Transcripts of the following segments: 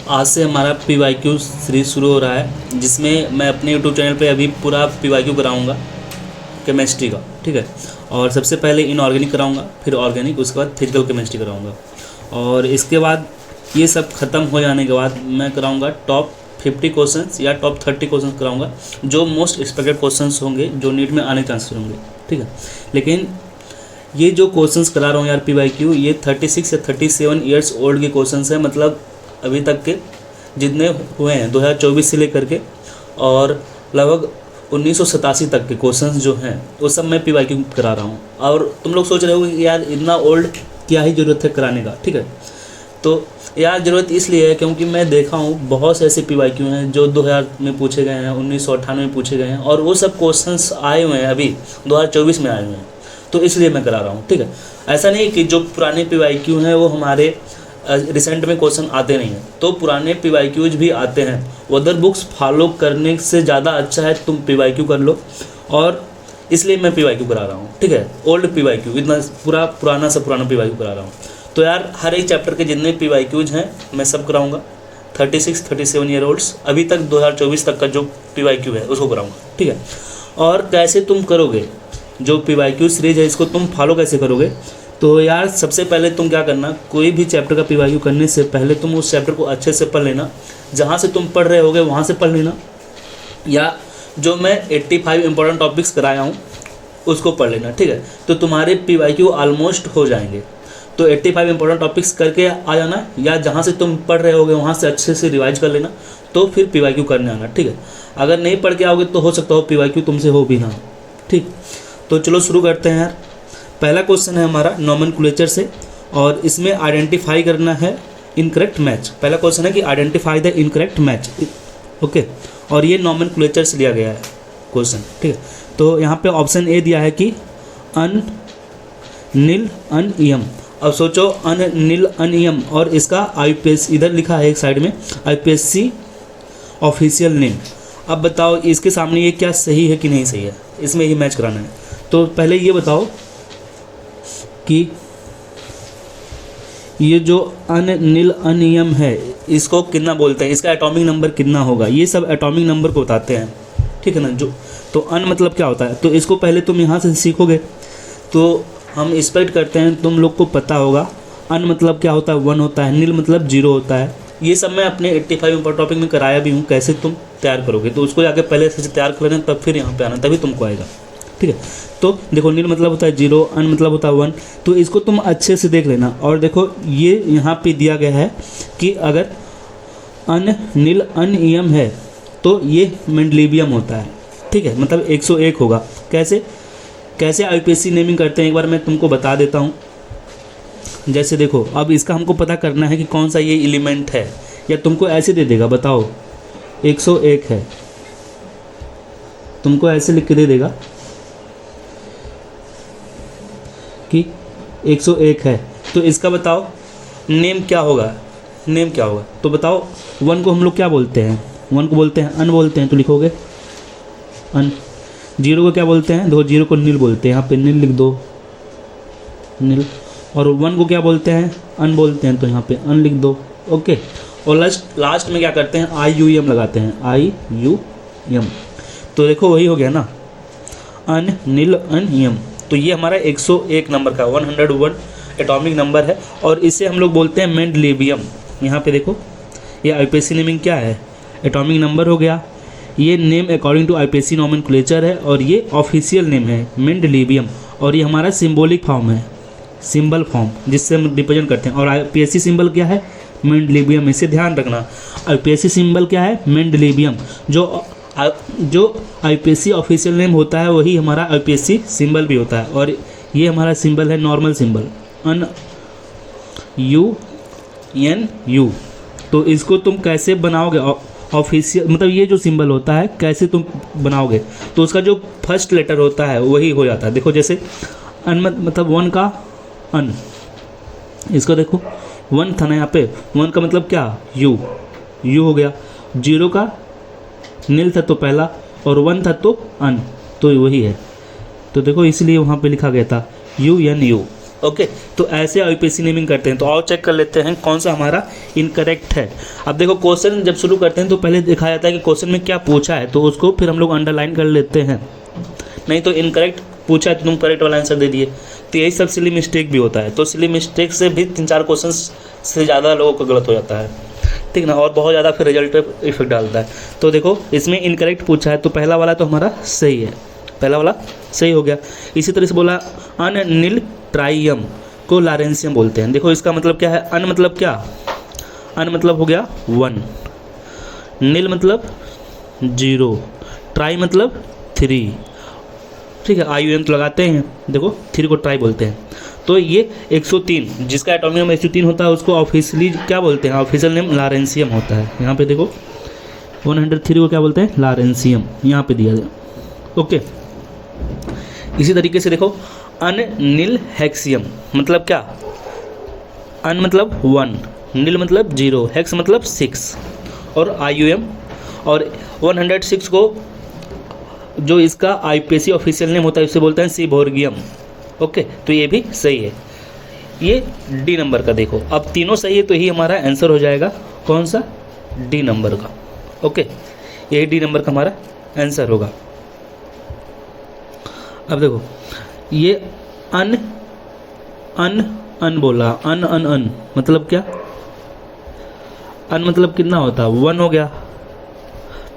आज से हमारा PYQ सीरीज़ शुरू हो रहा है, जिसमें मैं अपने यूट्यूब चैनल पे अभी पूरा PYQ कराऊंगा केमिस्ट्री का, ठीक है। और सबसे पहले इनऑर्गेनिक कराऊंगा, फिर ऑर्गेनिक, उसके बाद फिजिकल केमिस्ट्री कराऊंगा। और इसके बाद ये सब ख़त्म हो जाने के बाद मैं कराऊंगा टॉप 50 क्वेश्चंस या टॉप 30 क्वेश्चंस कराऊंगा, जो मोस्ट एक्सपेक्टेड क्वेश्चंस होंगे, जो नीट में आने के चांसेस होंगे, ठीक है। लेकिन ये जो क्वेश्चंस करा रहा हूँ यार PYQ, ये 36 या 37 ईयर्स ओल्ड के क्वेश्चंस हैं, मतलब अभी तक के जितने हुए हैं 2024 से लेकर के और लगभग 1987 तक के क्वेश्चंस जो हैं वो सब मैं PYQ करा रहा हूँ। और तुम लोग सोच रहे हो कि यार इतना ओल्ड क्या ही ज़रूरत है कराने का, ठीक है। तो यार ज़रूरत इसलिए है क्योंकि मैं देखा हूँ बहुत से ऐसे PYQ हैं जो 2000 में पूछे गए हैं, 1998 में पूछे गए हैं, और वो सब क्वेश्चंस आए हुए हैं अभी 2024 में आए हुए हैं, तो इसलिए मैं करा रहा हूँ, ठीक है। ऐसा नहीं कि जो पुराने PYQ हैं वो हमारे रिसेंट में क्वेश्चन आते नहीं हैं, तो पुराने PYQs भी आते हैं। अदर बुक्स फॉलो करने से ज़्यादा अच्छा है तुम PYQ कर लो, और इसलिए मैं PYQ करा रहा हूँ, ठीक है। ओल्ड PYQ, इतना पुराना PYQ करा रहा हूँ। तो यार हर एक चैप्टर के जितने PYQs हैं मैं सब कराऊँगा। 36-37 ईयर ओल्ड्स अभी तक 2024 तक का जो PYQ है उसको कराऊँगा, ठीक है। और कैसे तुम करोगे जो PYQ सीरीज है, इसको तुम फॉलो कैसे करोगे? तो यार सबसे पहले तुम क्या करना, कोई भी चैप्टर का PYQ करने से पहले तुम उस चैप्टर को अच्छे से पढ़ लेना। जहाँ से तुम पढ़ रहे होगे वहाँ से पढ़ लेना, या जो मैं 85 इंपॉर्टेंट टॉपिक्स कराया हूँ उसको पढ़ लेना, ठीक है। तो तुम्हारे PYQ ऑलमोस्ट हो जाएंगे। तो 85 इंपॉर्टेंट टॉपिक्स करके आ जाना, या जहाँ से तुम पढ़ रहे होगे वहाँ से अच्छे से रिवाइज कर लेना, तो फिर PYQ करने आना, ठीक है। अगर नहीं पढ़ के आओगे तो हो सकता हो PYQ तुमसे हो भी ना, ठीक। तो चलो शुरू करते हैं यार। पहला क्वेश्चन है हमारा नॉमेनक्लेचर से, और इसमें आइडेंटिफाई करना है इनकरेक्ट मैच। पहला क्वेश्चन है कि identify the incorrect match, okay. और ये नॉमेनक्लेचर से लिया गया है क्वेश्चन, ठीक है। तो यहाँ पे ऑप्शन ए दिया है कि अन, नील, अन, यम। अब सोचो अन, नील, अन, यम, और इसका IPSC इधर लिखा है एक साइड में, IPSC ऑफिशियल नेम। अब बताओ इसके सामने ये क्या सही है कि नहीं सही है, इसमें ही मैच कराना है। तो पहले ये बताओ कि ये जो अन, नील, अनियम है इसको कितना बोलते हैं, इसका एटॉमिक नंबर कितना होगा, ये सब एटॉमिक नंबर को बताते हैं, ठीक है ना। जो तो अन मतलब क्या होता है, तो इसको पहले तुम यहाँ से सीखोगे तो हम एक्सपेक्ट करते हैं तुम लोग को पता होगा। अन मतलब क्या होता है, 1 होता है, नील मतलब 0 होता है। ये सब मैं अपने 85 इंपॉर्टेंट टॉपिक में कराया भी हूँ, कैसे तुम तैयार करोगे, तो उसको जाके पहले से तैयार कर लेना, तब फिर यहाँ पे आना, तभी तुमको आएगा, ठीक है। तो देखो नील मतलब होता है 0, अन मतलब होता है 1, तो इसको तुम अच्छे से देख लेना। और देखो ये यहाँ पे दिया गया है कि अगर अन, नील, अनियम है तो ये मेंडलीवियम होता है, ठीक है, मतलब 101 होगा। कैसे IPSC नेमिंग करते हैं एक बार मैं तुमको बता देता हूँ। जैसे देखो अब इसका हमको पता करना है कि कौन सा ये एलिमेंट है, या तुमको ऐसे दे देगा, बताओ 101 है, तुमको ऐसे लिख के दे देगा कि 101 है, तो इसका बताओ नेम क्या होगा, तो बताओ 1 को हम लोग क्या बोलते हैं, 1 को बोलते हैं अन बोलते हैं, तो लिखोगे अन। 0 को क्या बोलते हैं, देखो 0 को नील बोलते हैं, यहाँ पे नील लिख दो, नील। और 1 को क्या बोलते हैं, अन बोलते हैं, तो यहाँ पे अन लिख दो, ओके। और लास्ट में क्या करते हैं, IUM लगाते हैं, IUM। तो देखो वही हो गया ना, अन, नील, अन, यम। तो ये हमारा 101 नंबर का 101 एटॉमिक नंबर है, और इसे हम लोग बोलते हैं मेंडलीवियम। यहाँ पे देखो ये IPSC नेमिंग क्या है, एटॉमिक नंबर हो गया। ये name according to IPSC nomenclature है, और ये ऑफिशियल नेम है मेंडलीवियम। और ये हमारा सिंबॉलिक फॉर्म है, सिंबल फॉर्म, जिससे हम रिप्रेजेंट करते हैं। और IPSC सिंबल क्या है, मेंडलीवियम, इसे ध्यान रखना। IPSC सिंबल क्या है, मेंडलीवियम। जो IPSC ऑफिशियल नेम होता है वही हमारा IPSC सिंबल भी होता है। और ये हमारा सिंबल है नॉर्मल सिंबल, अन, UNU। तो इसको तुम कैसे बनाओगे, ऑफिशियल मतलब ये जो सिंबल होता है कैसे तुम बनाओगे, तो उसका जो फर्स्ट लेटर होता है वही हो जाता है। देखो जैसे अन मतलब 1 का अन, इसको देखो 1 था ना, यहाँ पे 1 का मतलब क्या, यू हो गया। 0 का नील था तो पहला, और 1 था तो अन, तो वही है। तो देखो इसलिए वहाँ पे लिखा गया था UNU, ओके, तो ऐसे आईपीसी नेमिंग करते हैं। तो और चेक कर लेते हैं कौन सा हमारा इनकरेक्ट है। अब देखो क्वेश्चन जब शुरू करते हैं तो पहले दिखाया जाता है कि क्वेश्चन में क्या पूछा है, तो उसको फिर हम लोग अंडरलाइन कर लेते हैं, नहीं तो इनकरेक्ट पूछा है तो तुम करेक्ट वाला आंसर दे दिए। तो यही सब सिली मिस्टेक भी होता है। तो सिली मिस्टेक से भी 3-4 क्वेश्चन से ज़्यादा लोगों को गलत हो जाता है, ठीक ना, और बहुत ज़्यादा फिर रिजल्ट पे इफेक्ट डालता है। तो देखो इसमें इनकरेक्ट पूछा है तो पहला वाला तो हमारा सही है, पहला वाला सही हो गया। इसी तरह से बोला अननील ट्राइयम को लारेंसियम बोलते हैं। देखो इसका मतलब क्या है, अन मतलब क्या, अन मतलब हो गया 1, नील मतलब 0, ट्राई मतलब 3, ठीक है, IUM तो लगाते हैं, देखो 3 को ट्राई बोलते हैं। तो ये 103 जिसका एटॉमिक नंबर 103 होता है उसको ऑफिशियली क्या बोलते हैं, ऑफिशियल नेम लारेंसियम होता है। यहाँ पे देखो 103 को क्या बोलते हैं, लारेंसियम, यहाँ पे दिया गया। ओके, इसी तरीके से देखो अननील हेक्सियम मतलब क्या, अन मतलब 1, नील मतलब 0, हेक्स मतलब 6 और IUM, और 106 को जो इसका आईपीसी ऑफिशियल नेम होता है उसे बोलते हैं सीबोर्गियम। ओके, तो ये भी सही है। ये डी नंबर का देखो, अब तीनों सही है तो यही हमारा आंसर हो जाएगा, कौन सा, डी नंबर का। ओके, यही डी नंबर का हमारा आंसर होगा। अब देखो ये अन अन अन बोला, अन अन अन मतलब क्या, अन मतलब कितना होता है, 1 हो गया,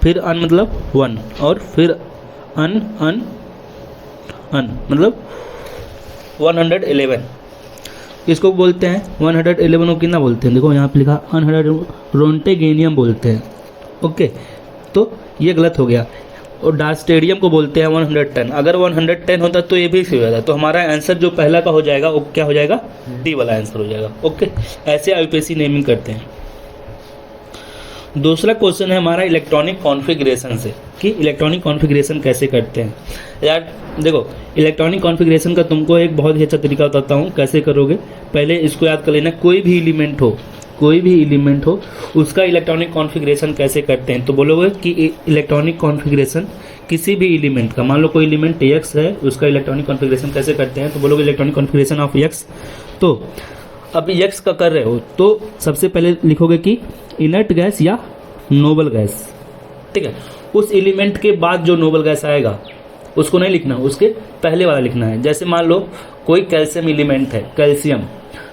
फिर अन मतलब 1 और फिर अन अन अन मतलब 111, इसको बोलते हैं 111 को कितना बोलते हैं, देखो यहाँ पे लिखा अनहर्ड रोंटेगेनियम बोलते हैं। ओके, तो ये गलत हो गया। और डास्टेरियम को बोलते हैं 110, अगर 110 होता तो ये भी सही हो जाता। तो हमारा आंसर जो पहला का हो जाएगा वो क्या हो जाएगा, डी वाला आंसर हो जाएगा। ओके, ऐसे आईपीसी नेमिंग करते हैं। दूसरा क्वेश्चन है हमारा इलेक्ट्रॉनिक कॉन्फ़िगरेशन से, कि इलेक्ट्रॉनिक कॉन्फ़िगरेशन कैसे करते हैं। यार देखो इलेक्ट्रॉनिक कॉन्फ़िगरेशन का तुमको एक बहुत ही अच्छा तरीका बताता हूँ कैसे करोगे। पहले इसको याद कर लेना, कोई भी एलिमेंट हो उसका इलेक्ट्रॉनिक कॉन्फ़िगरेशन कैसे करते हैं। तो बोलोगे कि इलेक्ट्रॉनिक कॉन्फ़िगरेशन किसी भी एलिमेंट का, मान लो कोई एलिमेंट एक्स है, उसका इलेक्ट्रॉनिक कॉन्फ़िगरेशन कैसे करते हैं। तो बोलोगे इलेक्ट्रॉनिक कॉन्फ़िगरेशन ऑफ एक्स। तो अब एक्स का कर रहे हो तो सबसे पहले लिखोगे कि इनर्ट गैस या नोबल गैस, ठीक है। उस एलिमेंट के बाद जो नोबल गैस आएगा उसको नहीं लिखना, उसके पहले वाला लिखना है। जैसे मान लो कोई कैल्शियम एलिमेंट है, कैल्शियम,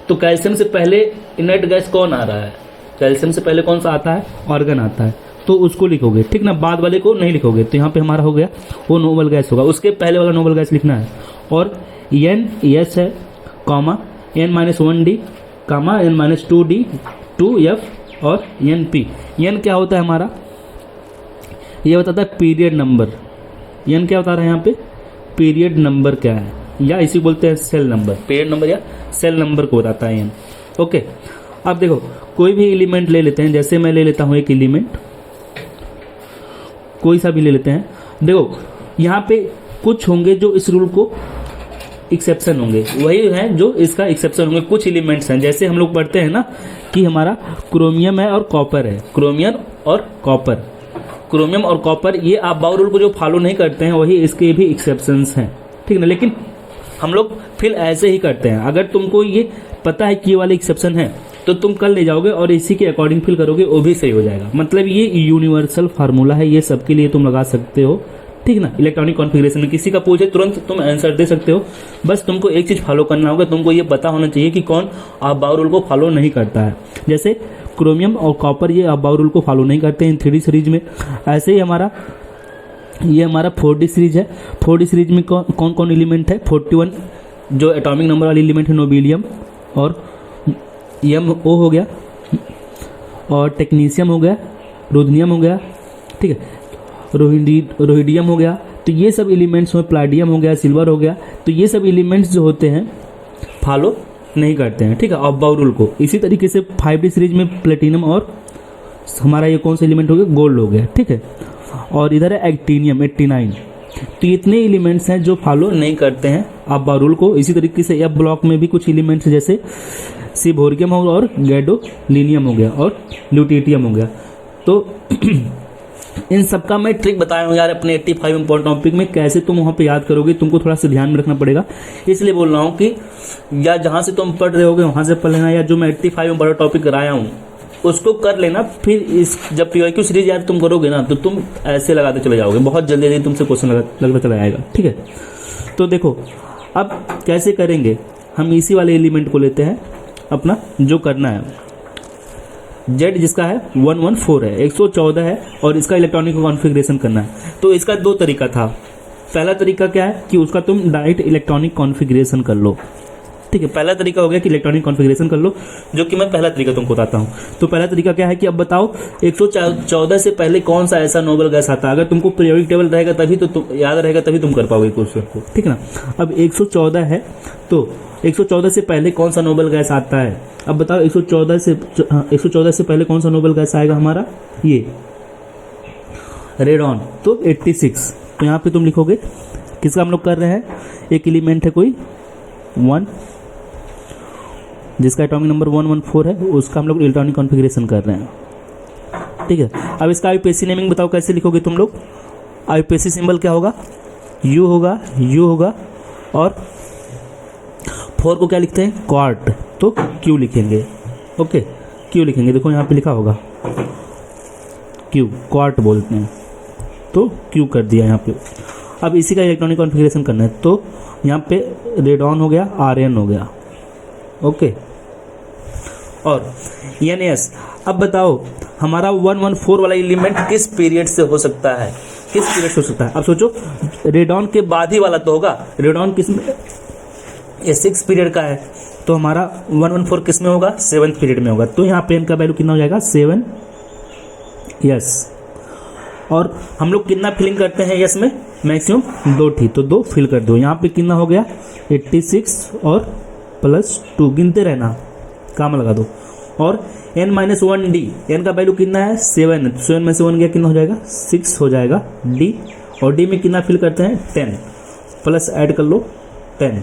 तो कैल्शियम से पहले इनर्ट गैस कौन आ रहा है, कैल्शियम से पहले कौन सा आता है, ऑर्गन आता है, तो उसको लिखोगे, ठीक ना, बाद वाले को नहीं लिखोगे। तो यहाँ पे हमारा हो गया वो नोबल गैस होगा, उसके पहले वाला नोबल गैस लिखना है। और एन एस है, कॉमा n-1d, कामा n-2d, 2f और np। n क्या होता है हमारा, ये बताता है पीरियड नंबर। n क्या बता रहा है यहाँ पे, पीरियड नंबर क्या है, या इसी बोलते हैं सेल नंबर, पीरियड नंबर या सेल नंबर को बताता है n। ओके, अब देखो कोई भी एलिमेंट ले लेते हैं, जैसे मैं ले लेता हूँ एक एलिमेंट, कोई सा भी ले लेते हैं। देखो यहाँ पे कुछ होंगे जो इस रूल को एक्सेप्शन होंगे, वही हैं जो इसका एक्सेप्शन होंगे। कुछ एलिमेंट्स हैं, जैसे हम लोग पढ़ते हैं ना कि हमारा क्रोमियम है और कॉपर है, क्रोमियम और कॉपर ये आप बाउ रूल को जो फॉलो नहीं करते हैं वही इसके भी एक्सेप्शंस हैं, ठीक ना। लेकिन हम लोग फिर ऐसे ही करते हैं। अगर तुमको ये पता है कि ये वाले एक्सेप्शन है तो तुम कल ले जाओगे और इसी के अकॉर्डिंग फिल करोगे, वो भी सही हो जाएगा। मतलब ये यूनिवर्सल फार्मूला है, ये सबके लिए तुम लगा सकते हो, ठीक ना। इलेक्ट्रॉनिक कॉन्फ़िगरेशन में किसी का पूछे तुरंत तुम आंसर दे सकते हो। बस तुमको एक चीज़ फॉलो करना होगा, तुमको ये पता होना चाहिए कि कौन आप बाउ रूल को फॉलो नहीं करता है। जैसे क्रोमियम और कॉपर ये आप बाउ रूल को फॉलो नहीं करते हैं 3D सीरीज में। ऐसे ही ये हमारा 4D सीरीज है। 4D सीरीज में कौन कौन एलिमेंट है, 41 जो एटॉमिक नंबर वाली एलिमेंट है, नोबेलियम और MO हो गया, और टेक्नीशियम हो गया, रुथनियम हो गया, ठीक है, रोहिडियम हो गया। तो ये सब एलिमेंट्स में प्लाडियम हो गया, सिल्वर हो गया। तो ये सब एलिमेंट्स जो होते हैं फॉलो नहीं करते हैं, ठीक है, ऑफ बाउ रूल को। इसी तरीके से 5D सीरीज में प्लेटिनम और हमारा ये कौन सा एलिमेंट हो गया, गोल्ड हो गया, ठीक है। और इधर है एक्टिनियम 89। तो इतने एलिमेंट्स हैं जो फॉलो नहीं करते हैं ऑफ बाउ रूल को। इसी तरीके से F ब्लॉक में भी कुछ एलिमेंट्स जैसे सिबोर्गियम हो गया और गैडोलिनियम हो गया और ल्यूटियम हो गया। तो इन सबका मैं ट्रिक बताया हूँ यार अपने 85 इम्पोर्टेंट टॉपिक में, कैसे तुम वहाँ पे याद करोगे तुमको थोड़ा सा ध्यान में रखना पड़ेगा। इसलिए बोल रहा हूँ कि या जहाँ से तुम पढ़ रहे होगे वहाँ से पढ़ लेना, या जो मैं 85 इम्पोर्टेंट टॉपिक कराया हूँ उसको कर लेना। फिर इस जब PYQ सीरीज यार तुम करोगे ना तो तुम ऐसे लगाते चले जाओगे, बहुत जल्दी जल्दी तुमसे क्वेश्चन लगता चला जाएगा। ठीक है, तो देखो अब कैसे करेंगे, हम इसी वाले एलिमेंट को लेते हैं अपना जो करना है। Z जिसका है 114 है, 114 है, और इसका इलेक्ट्रॉनिक कॉन्फ़िगरेशन करना है। तो इसका दो तरीका था। पहला तरीका क्या है कि उसका तुम डायरेक्ट इलेक्ट्रॉनिक कॉन्फ़िगरेशन कर लो। ठीक है, पहला तरीका हो गया कि इलेक्ट्रॉनिक कॉन्फ़िगरेशन कर लो, जो कि मैं पहला तरीका तुमको बताता हूँ। तो पहला तरीका क्या है कि अब बताओ 114 से पहले कौन सा ऐसा नोबल गैस आता है। अगर तुमको पीरियोडिक टेबल रहेगा तभी तो तुम याद रहेगा, तभी तुम कर पाओगे क्वेश्चन को। ठीक है ना। अब 114 है तो 114 से पहले कौन सा नोबल गैस आता है। अब बताओ 114 से पहले कौन सा नोबल गैस आएगा हमारा, ये रेडॉन। तो 86। तो यहाँ पे तुम लिखोगे किसका हम लोग कर रहे हैं, एक एलिमेंट है कोई 1 जिसका एटॉमिक नंबर 114 है, उसका हम लोग इलेक्ट्रॉनिक कॉन्फ़िगरेशन कर रहे हैं। ठीक है, अब इसका आईयूपीएसी नेमिंग बताओ कैसे लिखोगे तुम लोग। आईयूपीएसी सिंबल क्या होगा, U होगा, और 4 को क्या लिखते हैं, क्वार्ट, तो Q लिखेंगे। ओके, Q लिखेंगे, देखो यहाँ पे लिखा होगा Q, क्वार्ट बोलते हैं, तो Q कर दिया यहाँ पे। अब इसी का इलेक्ट्रॉनिक कॉन्फ़िगरेशन करना है, तो यहाँ पे रेडॉन हो गया, Rn हो गया। ओके, और NS। अब बताओ हमारा 114 वाला एलिमेंट किस पीरियड से हो सकता है, किस पीरियड से हो सकता है। अब सोचो रेडॉन के बाद ही वाला तो होगा, रेडॉन किस में, ये 6 पीरियड का है, तो हमारा 114 किस में होगा, 7th पीरियड में होगा। तो यहाँ पे इनका वैल्यू कितना हो जाएगा, 7। यस, और हम लोग कितना फिलिंग करते हैं यस में, मैक्सिमम 2 थी, तो 2 फिल कर दो। यहाँ पे कितना हो गया 86 और +2, गिनते रहना, काम लगा दो। और n-1d, n का वैल्यू कितना है 7, 7 में से 1 गया कितना हो जाएगा 6 हो जाएगा d, और d में कितना फिल करते हैं 10, प्लस ऐड कर लो 10,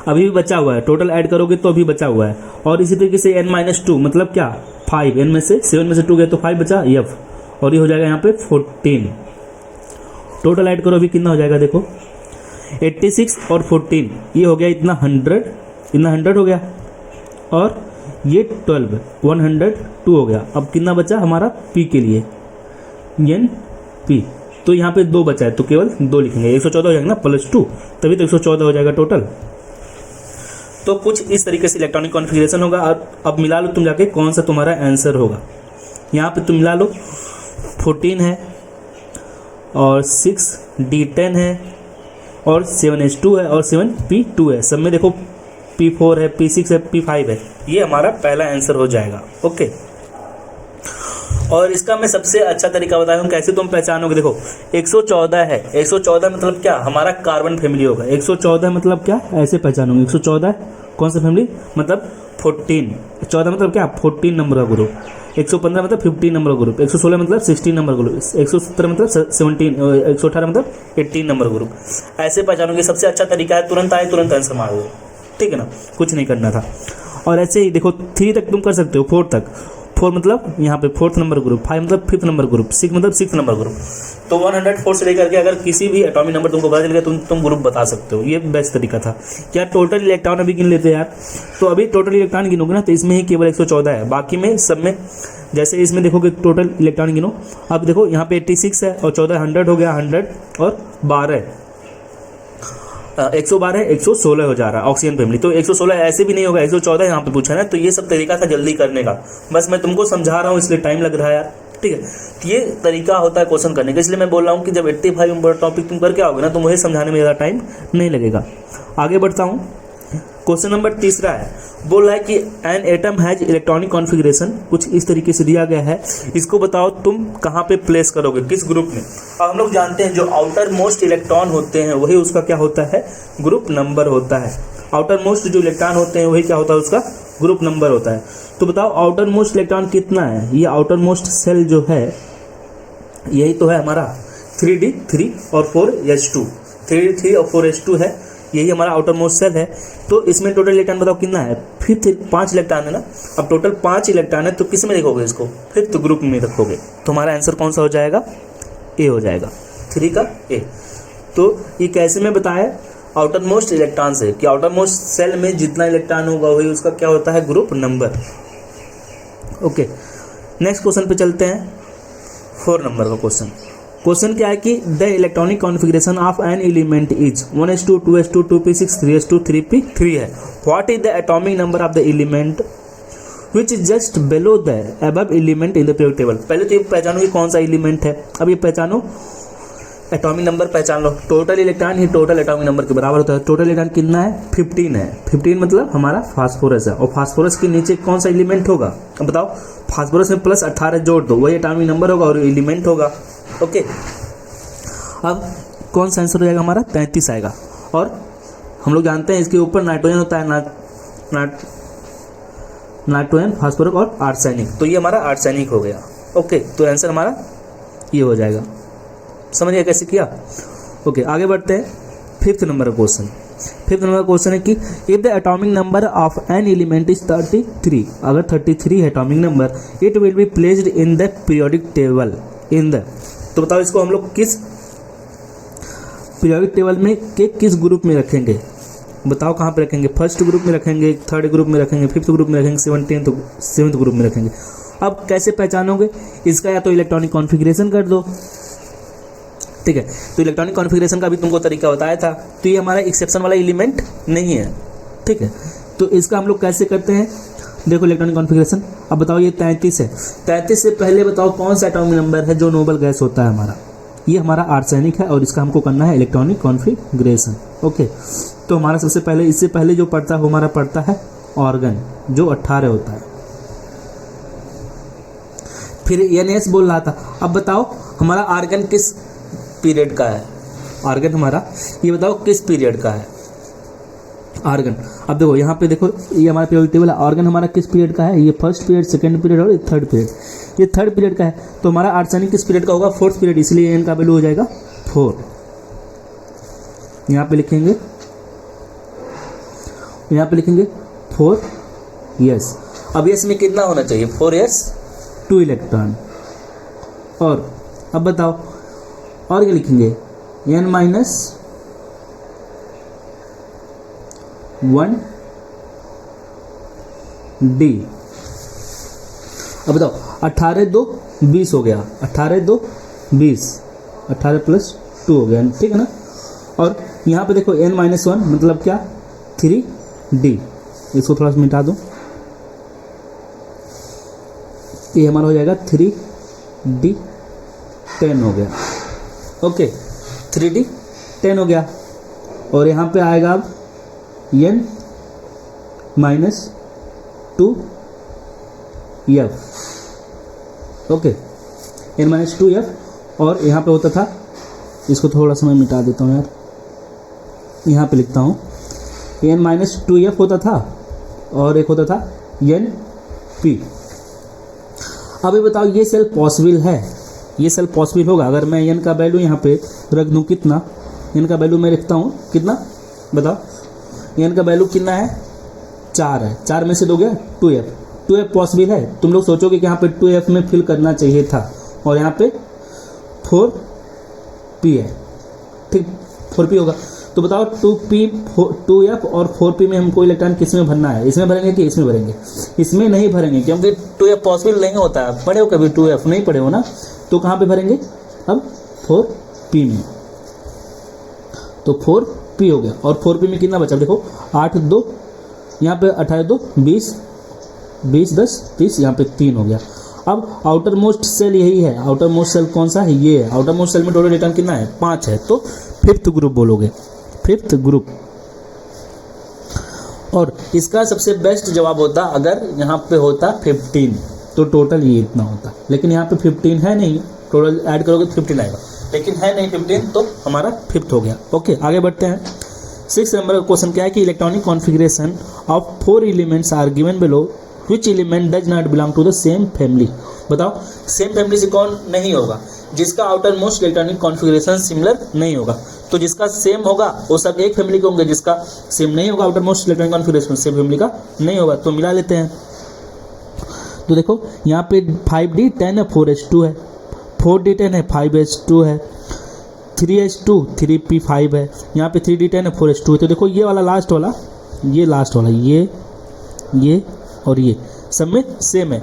अभी भी बचा हुआ है, टोटल ऐड करोगे तो अभी बचा हुआ है। और इसी तरीके से n-2 मतलब क्या 5, n में से 7 में से 2 गया तो 5 बचा f, और ये हो जाएगा यहाँ पे 14। टोटल ऐड करो अभी कितना हो जाएगा, देखो 86 और 14, ये हो गया इतना 100 हो गया, और ये 12, 102 हो गया। अब कितना बचा हमारा p के लिए, n p, तो यहाँ पे 2 बचा है तो केवल 2 लिखेंगे, 114 हो जाएगा ना +2, तभी तो 114 हो जाएगा टोटल। तो कुछ इस तरीके से इलेक्ट्रॉनिक कॉन्फ़िगरेशन होगा। अब मिला लो तुम जाके कौन सा तुम्हारा आंसर होगा। यहाँ पे तुम मिला लो 14 है, और 6d10 है, और 7h2 है, और 7p2 है। सब में देखो p4 है, p6 है, p5 है। ये हमारा पहला आंसर हो जाएगा। ओके, और इसका मैं सबसे अच्छा तरीका बताया हूँ कैसे तुम पहचानोगे। देखो 114 है, 114 मतलब क्या, हमारा कार्बन फैमिली होगा। 114 मतलब क्या, ऐसे पहचानोंगे 114 कौन सा फैमिली, मतलब 14। 14 मतलब क्या, 14 नंबर का ग्रुप। 115 मतलब 15 नंबर का ग्रुप। 116 मतलब 16 नंबर ग्रुप। 117 मतलब 17, 118 मतलब 18 नंबर ग्रुप। ऐसे पहचानोगे, सबसे अच्छा तरीका है, तुरंत आए तुरंत आंसर मार दो। ठीक है ना, कुछ नहीं करना था। और ऐसे ही देखो 3 तक तुम कर सकते हो, 4 तक। 4 मतलब यहाँ पे 4th नंबर ग्रुप, 5 मतलब 5th नंबर ग्रुप, 6 मतलब 6th नंबर ग्रुप। तो 104 से लेकर के अगर किसी भी एटॉमिक नंबर तुमको पता चल गया तुम ग्रुप बता सकते हो। ये बेस्ट तरीका था। क्या टोटल इलेक्ट्रॉन अभी गिन लेते हैं यार, तो अभी टोटल इलेक्ट्रॉन गिनोगे ना तो इसमें ही केवल 114 है, बाकी में सब में जैसे इसमें देखोगे टोटल इलेक्ट्रॉन गिनो। अब देखो यहाँ पे 86 है और 14 100 हो गया, 100 और 12 112 116 हो जा रहा है ऑक्सीजन फैमिली। तो 116 ऐसे भी नहीं होगा, 114 यहाँ पे पूछा है। तो ये सब तरीका था जल्दी करने का, बस मैं तुमको समझा रहा हूँ इसलिए टाइम लग रहा है यार। ठीक है, तो ये तरीका होता है क्वेश्चन करने का, इसलिए मैं बोल रहा हूँ कि जब 85 इम्पोर्टेंट टॉपिक तुम करके आओगे ना तो मुझे समझाने में ज़्यादा टाइम नहीं लगेगा। आगे बढ़ता हूँ। क्वेश्चन नंबर 3 है, बोल रहा है कि an atom has electronic configuration, कुछ इस तरीके से दिया गया है। इसको बताओ तुम कहाँ पे प्लेस करोगे, किस ग्रुप में। अब हम लोग जानते हैं जो आउटर मोस्ट इलेक्ट्रॉन होते हैं वही उसका क्या होता है, ग्रुप नंबर होता है। आउटर मोस्ट जो इलेक्ट्रॉन होते हैं वही क्या होता है, उसका ग्रुप नंबर होता है। तो बताओ आउटर मोस्ट इलेक्ट्रॉन कितना है। ये आउटर मोस्ट सेल जो है यही तो है हमारा 3d3 और 4h2, 3d3 और 4h2 है। यही हमारा आउटर मोस्ट सेल है। तो इसमें टोटल इलेक्ट्रॉन बताओ कितना है, फिफ्थ, 5 इलेक्ट्रॉन है ना। अब टोटल 5 इलेक्ट्रॉन है तो किस में लिखोगे इसको, फिफ्थ ग्रुप में रखोगे। तो हमारा आंसर कौन सा हो जाएगा, ए हो जाएगा, 3 का ए। तो ये कैसे में बताया, आउटर मोस्ट इलेक्ट्रॉन से, कि आउटर मोस्ट सेल में जितना इलेक्ट्रॉन होगा वही उसका क्या होता है, group number. Okay, next question पे चलते हैं, 4 नंबर का क्वेश्चन। क्वेश्चन क्या है कि the electronic configuration of an element is 1s2 2s2 2p6 3s2 3p3 है। What is the atomic number of the element which is just below the above element in the periodic table. पहले तो ये पहचानो कि कौन सा element है। अब ये पहचानो, एटॉमिक नंबर पहचान लो। टोटल इलेक्ट्रॉन ही टोटल एटॉमिक नंबर के बराबर होता है। टोटल इलेक्ट्रॉन कितना है, 15 है। 15 मतलब हमारा फास्फोरस है, और फास्फोरस के नीचे कौन सा एलिमेंट होगा, अब बताओ। फास्फोरस में प्लस 18 जोड़ दो, वही एटॉमिक नंबर होगा और एलिमेंट होगा। ओके, अब कौन सा आंसर हो जाएगा हमारा, 33 आएगा। और हम लोग जानते हैं इसके ऊपर नाइट्रोजन होता है, नाइट्रोजन, फास्फोरस और आर्सेनिक, तो ये हमारा आर्सेनिक हो गया। ओके, तो आंसर हमारा ये हो जाएगा। समझिए कैसे किया। ओके, आगे बढ़ते हैं, 5th नंबर का क्वेश्चन। 5th नंबर का क्वेश्चन है कि if the atomic number of an element is 33, अगर 33 है atomic number, it will be placed in the periodic table in the, तो बताओ इसको हम लोग किस पीरियोडिक टेबल में के किस ग्रुप में रखेंगे, बताओ कहाँ पे रखेंगे। फर्स्ट ग्रुप में रखेंगे, थर्ड ग्रुप में रखेंगे, 5th ग्रुप में रखेंगे, 7th ग्रुप में रखेंगे। अब कैसे पहचानोगे इसका, या तो इलेक्ट्रॉनिक कॉन्फ़िगरेशन कर दो, ठीक है। तो इलेक्ट्रॉनिक कॉन्फ़िगरेशन का भी तुमको तरीका बताया था। तो ये हमारा एक्सेप्शन वाला एलिमेंट नहीं है, ठीक है। तो इसका हम लोग कैसे करते हैं, देखो इलेक्ट्रॉनिक कॉन्फ़िगरेशन। अब बताओ ये 33 है, 33 से पहले बताओ कौन सा एटॉमिक नंबर है जो नोबल गैस होता है हमारा, ये हमारा आर्सेनिक है, और इसका हमको करना है इलेक्ट्रॉनिक कॉन्फ़िगरेशन। ओके, तो हमारा सबसे पहले, इससे पहले जो पढ़ता है वो हमारा पढ़ता है ऑर्गन, जो 18 होता है। फिर NS बोल रहा था। अब बताओ हमारा आर्गन किस पीरियड का है, आर्गन हमारा, ये बताओ किस पीरियड का है आर्गन। अब देखो यहाँ पे देखो, ये हमारा पीरियोडिक टेबल है, आर्गन हमारा किस पीरियड का है, ये फर्स्ट पीरियड, सेकंड पीरियड और थर्ड पीरियड। ये थर्ड पीरियड का है, तो हमारा आर्सेनिक किस पीरियड का होगा, 4th पीरियड, इसलिए एन का वैल्यू हो जाएगा 4। यहाँ पे लिखेंगे, यहाँ पे लिखेंगे 4 यस। अब यस में कितना होना चाहिए, 4 यस 2 इलेक्ट्रॉन। और अब बताओ और क्या लिखेंगे, n माइनस 1 डी। अब बताओ 18 2 20 हो गया, 18 2 20, 18 प्लस 2 हो गया, ठीक है ना। और यहाँ पे देखो n माइनस 1 मतलब क्या, 3 डी। इसको थोड़ा सा मिटा दो, ये हमारा हो जाएगा 3 डी 10 हो गया। ओके, 3D 10 हो गया। और यहाँ पे आएगा अब n minus 2 F. Okay, n minus 2 F. और यहाँ पे होता था, इसको थोड़ा सा मैं मिटा देता हूँ यार, यहाँ पे लिखता हूँ, n माइनस 2 एफ होता था, और एक होता था n p। अब ये बताओ ये सेल पॉसिबल है, ये सेल पॉसिबल होगा अगर मैं n का वैल्यू यहाँ पे रख दूँ, कितना n का वैल्यू मैं रखता हूँ, कितना बताओ, n का वैल्यू कितना है, 4 है। 4 में से दोगे 2f, 2f पॉसिबल है। तुम लोग सोचोगे कि यहाँ पे 2f में फिल करना चाहिए था, और यहाँ पे 4p है, ठीक, 4p होगा। तो बताओ 2f और 4p में हमको इलेक्ट्रॉन किस में भरना है, इसमें भरेंगे कि इसमें भरेंगे, इसमें नहीं भरेंगे, क्योंकि 2f पॉसिबल नहीं होता है। पढ़े हो कभी 2f, नहीं पढ़े हो ना, तो कहाँ पे भरेंगे, अब 4p में। तो 4p हो गया, और 4p में कितना बचा, देखो 8 2, यहाँ पे 18 2 20, 20 10 30, यहाँ पे 3 हो गया। अब आउटर मोस्ट सेल यही है, आउटर मोस्ट सेल कौन सा है, ये है। आउटर मोस्ट सेल में टोटल इलेक्ट्रॉन कितना है, 5 है। तो 5th ग्रुप बोलोगे, 5th ग्रुप। और इसका सबसे बेस्ट जवाब होता अगर यहाँ पे होता 15, तो टोटल ये इतना होता, लेकिन यहाँ पे 15 है नहीं, टोटल ऐड करोगे तो 15 आएगा, लेकिन है नहीं 15, तो हमारा 5th हो गया। ओके, आगे बढ़ते हैं। 6 नंबर का क्वेश्चन क्या है कि electronic configuration of 4 elements are given below, which element does not belong to the same family. बताओ सेम फैमिली से कौन नहीं होगा, जिसका outermost electronic configuration similar नहीं होगा। तो जिसका सेम होगा वो सब एक फैमिली के होंगे, जिसका सेम नहीं होगा outer most electronic configuration same family का नहीं होगा। तो मिला लेते हैं। तो देखो यहाँ पे 5d10 है, 4h2 है, 4d10 है, 5h2 है, 3h2 3p5 है, यहाँ पे 3d10 है, 4h2 है। तो देखो ये वाला लास्ट वाला, ये लास्ट वाला, ये और ये सब में सेम है,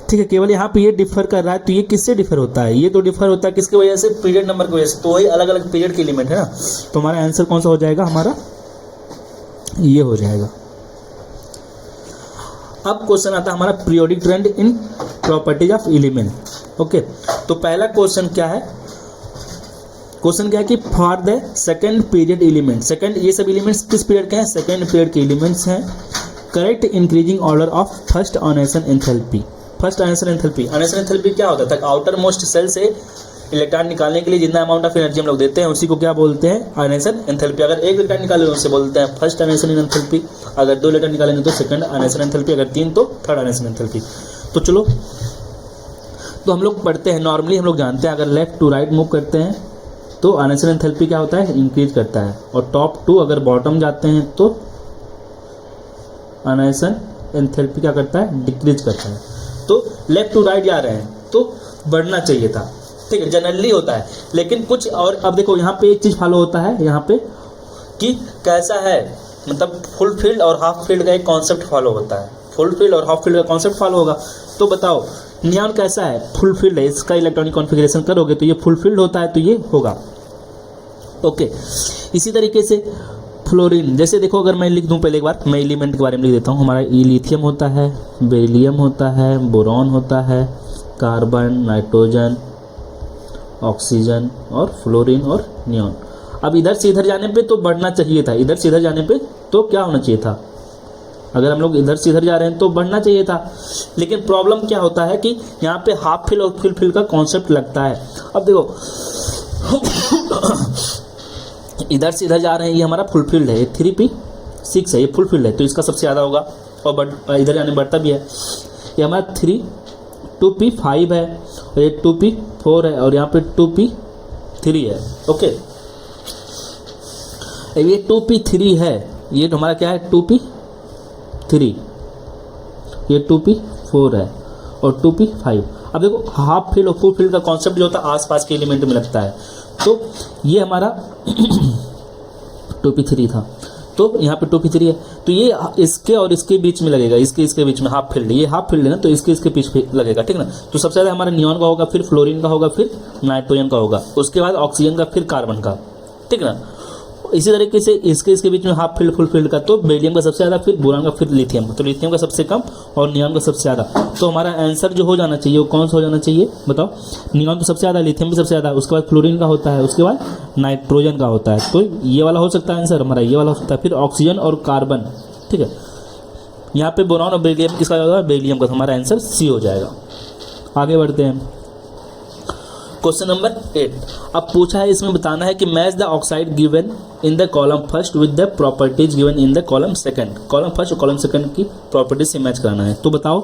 ठीक है। केवल यहाँ पे ये डिफर कर रहा है। तो ये किससे डिफर होता है? ये तो डिफर होता है किसकी वजह से? पीरियड नंबर की वजह से। तो वही अलग अलग पीरियड के एलिमेंट है ना। तो हमारा आंसर कौन सा हो जाएगा? हमारा ये हो जाएगा। अब क्वेश्चन आता है हमारा periodic trend in properties of element. Okay, तो पहला क्वेश्चन क्या है? क्वेश्चन क्या है कि for the second period element, second ये सब एलिमेंट्स किस पीरियड के हैं? सेकंड पीरियड के एलिमेंट्स हैं। Correct increasing order of first ionisation enthalpy. First ionisation enthalpy, ionisation enthalpy क्या होता है? आउटर मोस्ट सेल से इलेक्ट्रॉन निकालने के लिए जितना अमाउंट ऑफ एनर्जी हम लोग देते हैं उसी को क्या बोलते हैं? ऑनेसन एंथैल्पी। अगर एक इलेक्ट्रॉन निकाले उसे बोलते हैं फर्स्ट ऑनेसन एंथैल्पी, अगर 2 इलेक्ट्रॉन निकालेंगे तो सेकंड ऑनेसन एंथैल्पी, अगर 3 तो थर्ड ऑनेसन एंथैल्पी। तो चलो, तो हम लोग पढ़ते हैं, नॉर्मली हम लोग जानते हैं अगर लेफ्ट टू राइट मूव करते हैं तो ऑनेसन एंथैल्पी क्या होता है? इंक्रीज करता है। और टॉप टू अगर बॉटम जाते हैं तो ऑनेसन एंथैल्पी क्या करता है? डिक्रीज करता है। तो लेफ्ट टू राइट जा रहे हैं तो बढ़ना चाहिए था, ठीक है, जनरली होता है। लेकिन कुछ और, अब देखो यहाँ पे एक चीज़ फॉलो होता है यहाँ पे कि कैसा है, मतलब फुल फील्ड और हाफ फील्ड का एक कॉन्सेप्ट फॉलो होता है। फुल फील्ड और हाफ फील्ड का कॉन्सेप्ट फॉलो होगा। तो बताओ नियॉन कैसा है? फुल फील्ड है, इसका इलेक्ट्रॉनिक कॉन्फ़िगरेशन करोगे तो ये फुल फील्ड होता है, तो ये होगा। ओके, इसी तरीके से फ्लोरीन, जैसे देखो अगर मैं लिख दूं, पहले एक बार मैं एलिमेंट के बारे में लिख देता हूँ। हमारा लिथियम होता है, बेरिलियम होता है, बोरॉन होता है, कार्बन, नाइट्रोजन, ऑक्सीजन और फ्लोरीन और नियॉन। अब इधर से इधर जाने पे तो बढ़ना चाहिए था, इधर से इधर जाने पे तो क्या होना चाहिए था? अगर हम लोग इधर से इधर जा रहे हैं तो बढ़ना चाहिए था। लेकिन प्रॉब्लम क्या होता है कि यहाँ पे हाफ फिल और फुल फिल का कॉन्सेप्ट लगता है। अब देखो इधर से इधर जा रहे हैं, ये हमारा फुल फील्ड है, ये 3p6 है, ये फुल फील्ड है तो इसका सबसे ज़्यादा होगा और इधर जाने बढ़ता भी है। ये हमारा 2p5 है और ये 2p4 है और यहाँ पे 2p3 है। ओके, ये 2p3 है, ये तो हमारा क्या है? 2p3, ये 2p4 है और 2p5। अब देखो हाफ फील्ड और फुल फील्ड का कॉन्सेप्ट जो होता है आसपास के एलिमेंट में लगता है। तो ये हमारा 2p3 था, तो यहाँ पे 2p3 है, तो ये इसके और इसके बीच में लगेगा, इसके बीच में हाफ फील्ड, ये हाफ फील्ड है ना, तो इसके बीच में लगेगा, ठीक ना। तो सबसे ज़्यादा हमारा नियॉन का होगा, फिर फ्लोरीन का होगा, फिर नाइट्रोजन का होगा, उसके बाद ऑक्सीजन का, फिर कार्बन का, ठीक ना। इसी तरीके से इसके बीच में हाफ फील्ड फुल फील्ड का, तो बेरिलियम का सबसे ज़्यादा, फिर बोरान का, फिर लिथियम का, तो लिथियम का सबसे कम और नियॉन का सबसे ज़्यादा। तो हमारा आंसर जो हो जाना चाहिए वो कौन सा हो जाना चाहिए? बताओ। नियॉन तो सबसे ज़्यादा, लिथियम भी सबसे ज़्यादा, उसके बाद फ्लोरीन का होता है, उसके बाद नाइट्रोजन का होता है। तो ये वाला हो सकता है आंसर हमारा, ये वाला हो सकता है, फिर ऑक्सीजन और कार्बन, ठीक है। यहाँ पे बोरान और बेरिलियम किसका होगा? बेरिलियम का, तो हमारा आंसर सी हो जाएगा। आगे बढ़ते हैं, क्वेश्चन नंबर 8। अब पूछा है, इसमें बताना है कि match the oxide given in the column first with the properties given in the column second. Column first और कॉलम सेकंड की प्रॉपर्टीज से मैच कराना है। तो बताओ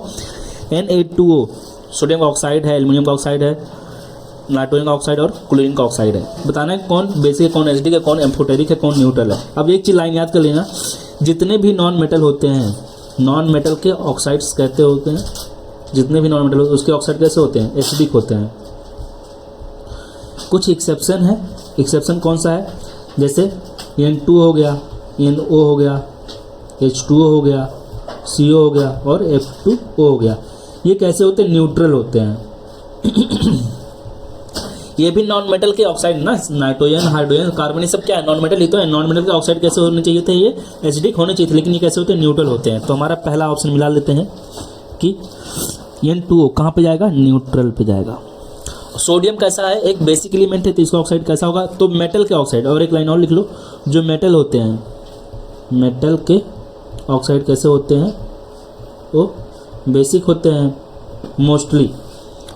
Na2O सोडियम का ऑक्साइड है, एल्यूमिनियम का ऑक्साइड है, नाइट्रोजन का ऑक्साइड और क्लोरीन का ऑक्साइड है। बताना है कौन बेसिक है, कौन एसिडिक है, कौन एम्फोटेरिक है, कौन न्यूट्रल है। अब एक चीज़ लाइन याद कर लेना, जितने भी नॉन मेटल होते हैं, नॉन मेटल के ऑक्साइड्स कहते होते हैं, जितने भी नॉन मेटल होते हैं उसके ऑक्साइड कैसे होते हैं? एसिडिक होते हैं। कुछ एक्सेप्शन है, एक्सेप्शन कौन सा है? जैसे N2 हो गया, NO हो गया, H2O हो गया, CO हो गया और F2O हो गया। ये कैसे होते हैं? न्यूट्रल होते हैं। ये भी नॉन मेटल के ऑक्साइड ना, नाइट्रोजन, हाइड्रोजन, कार्बन, ये सब क्या है? नॉन मेटल ही तो है। नॉन मेटल के ऑक्साइड कैसे होने चाहिए थे? ये एसिडिक होने चाहिए थे, लेकिन ये कैसे होते हैं? न्यूट्रल होते हैं। तो हमारा पहला ऑप्शन मिला लेते हैं कि N2O कहाँ पे जाएगा? न्यूट्रल पे जाएगा। सोडियम कैसा है? एक बेसिक एलिमेंट है, तो इसका ऑक्साइड कैसा होगा? तो मेटल के ऑक्साइड। और एक लाइन और लिख लो, जो मेटल होते हैं, मेटल के ऑक्साइड कैसे होते हैं? वो बेसिक होते हैं मोस्टली,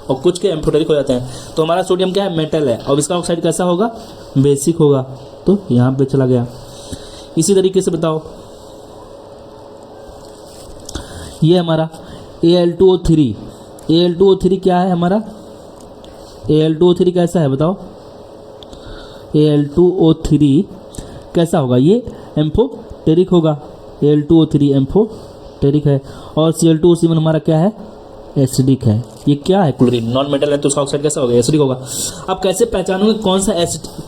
और कुछ के एम्फोटेरिक हो जाते हैं। तो हमारा सोडियम क्या है? मेटल है, और इसका ऑक्साइड कैसा होगा? बेसिक होगा। तो यहाँ पे चला गया। इसी तरीके से बताओ, ये हमारा Al2O3, Al2O3 क्या है हमारा? Al2O3 कैसा है बताओ? Al2O3 कैसा होगा, ये एम्फोटेरिक होगा, Al2O3 एम्फोटेरिक है, और Cl2O7 हमारा क्या है, एसिडिक है। ये क्या है, क्लोरीन, नॉन मेटल है, तो उसका ऑक्साइड कैसा होगा, एसिडिक होगा। अब कैसे पहचानोगे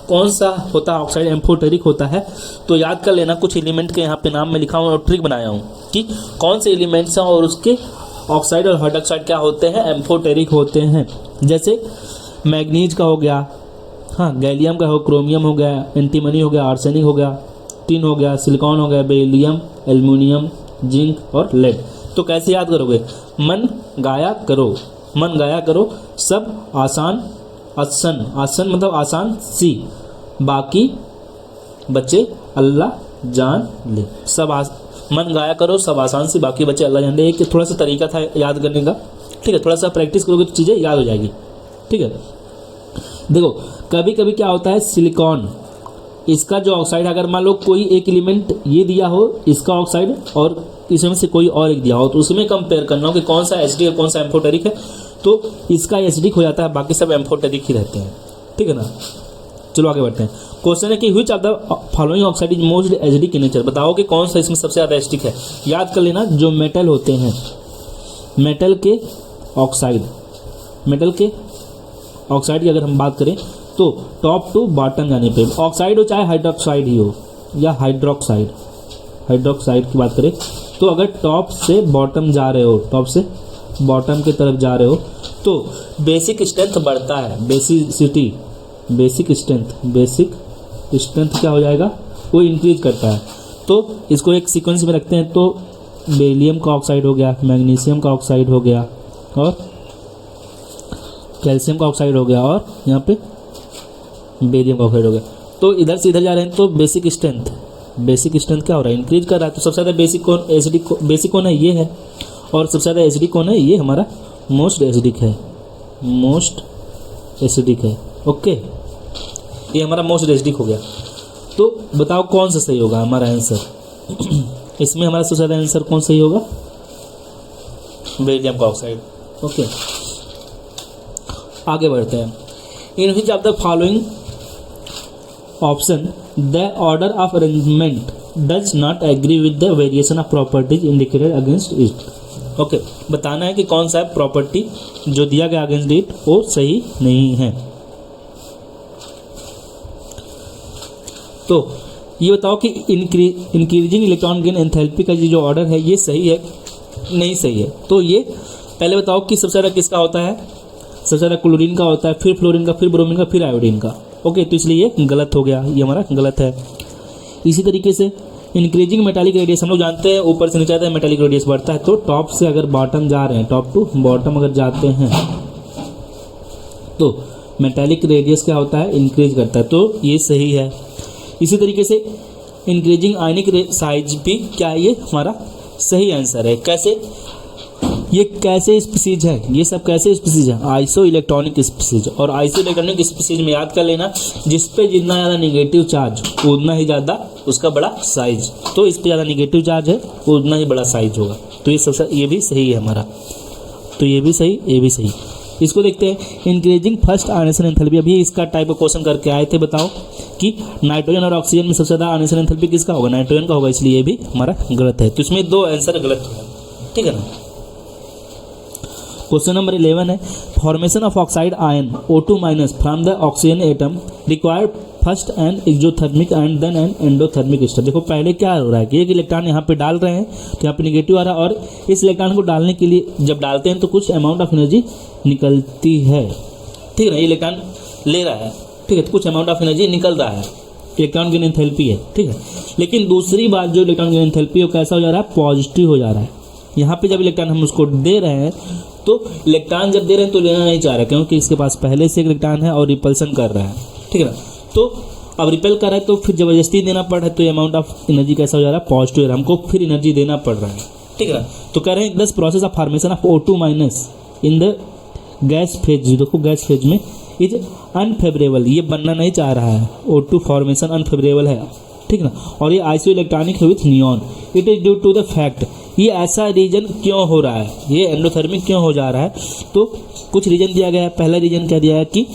कौन सा होता है ऑक्साइड एम्फोटेरिक होता है, तो याद कर लेना, कुछ एलिमेंट के यहाँ पे नाम में लिखा हूँ और ट्रिक बनाया हूँ कि कौन से एलिमेंट्स हैं और उसके ऑक्साइड और हाइड्रोक्साइड क्या होते हैं, एम्फोटेरिक होते हैं। जैसे मैग्नीज का हो गया, हाँ, गैलियम का हो, क्रोमियम हो गया, एंटीमनी हो गया, आर्सेनिक हो गया, टिन हो गया, सिलिकॉन हो गया, बेरिलियम, एल्युमिनियम, जिंक और लेड। तो कैसे याद करोगे, मन गाया करो, सब आसान, आसन मतलब आसान सी, बाकी बच्चे अल्लाह जान ले। मन गाया करो, सब आसान सी, बाकी बच्चे अल्लाह जान ले। एक थोड़ा सा तरीका था याद करने का, ठीक है, थोड़ा सा प्रैक्टिस करोगे तो चीज़ें याद हो जाएगी, ठीक है। देखो कभी कभी क्या होता है, सिलिकॉन, इसका जो ऑक्साइड, अगर मान लो कोई एक एलिमेंट ये दिया हो इसका ऑक्साइड और इसमें से कोई और एक दिया हो, तो उसमें कंपेयर करना हो कि कौन सा एसिडिक है कौन सा एम्फोटेरिक है, तो इसका एसिडिक हो जाता है, बाकी सब एम्फोटेरिक ही रहते हैं, ठीक है ना। चलो आगे बढ़ते हैं। क्वेश्चन है कि which of the following oxide is most acidic in nature, बताओ कि कौन सा इसमें सबसे ज़्यादा एसिडिक है। याद कर लेना, जो मेटल होते हैं, मेटल के ऑक्साइड की अगर हम बात करें तो टॉप टू बॉटम जाने पे ऑक्साइड हो चाहे हाइड्रोक्साइड ही हो या हाइड्रोक्साइड की बात करें तो अगर टॉप से बॉटम जा रहे हो, टॉप से बॉटम की तरफ जा रहे हो तो बेसिक स्ट्रेंथ बढ़ता है, बेसिक स्ट्रेंथ क्या हो जाएगा, वो इंक्रीज करता है। तो इसको एक सीक्वेंस में रखते हैं, तो बेरिलियम का ऑक्साइड हो गया, मैग्नीशियम का ऑक्साइड हो गया और कैल्शियम का ऑक्साइड हो गया, और यहाँ पे बेरियम का ऑक्साइड हो गया। तो इधर से इधर जा रहे हैं तो बेसिक स्ट्रेंथ क्या हो रहा है, इंक्रीज कर रहा है। तो सबसे ज़्यादा बेसिक कौन है, ये है, और सबसे ज़्यादा एसिडिक कौन है, ये हमारा मोस्ट एसिडिक है। ओके, ये हमारा मोस्ट एसिडिक हो गया। तो बताओ कौन सा सही होगा हमारा आंसर इसमें हमारा सबसे ज़्यादा आंसर कौन सही होगा, बेरिलियम का ऑक्साइड। ओके, आगे बढ़ते हैं। In which of the following option the order of arrangement does not agree with the variation of properties indicated against it. Okay, बताना है कि कौन सा प्रॉपर्टी जो दिया गया अगेंस्ट इट वो सही नहीं है। तो ये बताओ कि इंक्रीजिंग इलेक्ट्रॉन गेन एंथैल्पी का जो ऑर्डर है ये सही है नहीं सही है। तो ये पहले बताओ कि सबसे ज़्यादा किसका होता है, सबसे ज़्यादा क्लोरीन का होता है, फिर फ्लोरीन का, फिर ब्रोमीन का, फिर आयोडीन का। ओके, तो इसलिए ये गलत हो गया, ये हमारा गलत है। इसी तरीके से इंक्रीजिंग मेटालिक रेडियस, हम लोग जानते हैं ऊपर से नीचे आता है मेटालिक रेडियस बढ़ता है, तो टॉप से अगर बॉटम जा रहे हैं, टॉप टू बॉटम अगर जाते हैं तो मेटालिक रेडियस क्या होता है, इंक्रीज करता है, तो ये सही है। इसी तरीके से इंक्रीजिंग आयनिक साइज भी क्या है, ये हमारा सही आंसर है। कैसे, ये कैसे स्पीसीज है, ये सब कैसे स्पीसीज है, आइसो इलेक्ट्रॉनिक स्पीसीज। और आइसो इलेक्ट्रॉनिक स्पीसीज में याद कर लेना, जिस पे जितना ज़्यादा निगेटिव चार्ज उतना ही ज़्यादा उसका बड़ा साइज, तो इस पे ज़्यादा निगेटिव चार्ज है उतना ही बड़ा साइज होगा। तो ये सबसे, ये भी सही है हमारा, तो ये भी सही, ये भी सही। इसको देखते हैं, इंक्रीजिंग फर्स्ट आयनेशन एंथैल्पी। अभी इसका टाइप का क्वेश्चन करके आए थे, बताओ कि नाइट्रोजन और ऑक्सीजन में सबसे ज़्यादा आयनेशन एंथैल्पी किसका होगा, नाइट्रोजन का होगा, इसलिए ये भी हमारा गलत है। तो इसमें दो आंसर गलत है, ठीक है ना। क्वेश्चन नंबर 11 है, formation of oxide ion O2 minus from the oxygen atom required first an exothermic and then an endothermic step. देखो पहले क्या हो रहा है कि एक इलेक्ट्रॉन यहाँ पे डाल रहे हैं तो यहाँ पे निगेटिव आ रहा है, और इस इलेक्ट्रॉन को डालने के लिए जब डालते हैं तो कुछ अमाउंट ऑफ एनर्जी निकलती है, ठीक है ना, ये इलेक्ट्रॉन ले रहा है, ठीक है, तो कुछ अमाउंट ऑफ एनर्जी निकल रहा है, इलेक्ट्रॉन गेन एंथैल्पी है, ठीक है। लेकिन दूसरी बात जो इलेक्ट्रॉन गेन एंथैल्पी है वो कैसा हो जा रहा है, पॉजिटिव हो जा रहा है। यहाँ पे जब इलेक्ट्रॉन हम उसको दे रहे हैं तो इलेक्ट्रॉन जब दे रहे हैं तो लेना नहीं चाह रहा, क्योंकि इसके पास पहले से एक इलेक्ट्रॉन है और रिपल्सन कर रहा है, ठीक है ना। तो अब रिपेल कर रहा है तो फिर जबरदस्ती देना पड़ रहा है, तो ये अमाउंट ऑफ एनर्जी कैसा हो जा रहा है, पॉजिटिव, हमको फिर एनर्जी देना पड़ रहा है, ठीक है ना। तो कह रहे हैं दस process of formation of O2 minus in the gas phase, देखो गैस फेज में इज अनफेवरेबल, ये बनना नहीं चाह रहा है, O2 फॉर्मेशन अनफेवरेबल है, ठीक ना। और ये आइसो इलेक्ट्रॉनिक है with neon, it is due to the fact, ये ऐसा रीजन क्यों हो रहा है, ये एंडोथर्मिक क्यों हो जा रहा है, तो कुछ रीजन दिया गया है। पहला रीजन क्या दिया है कि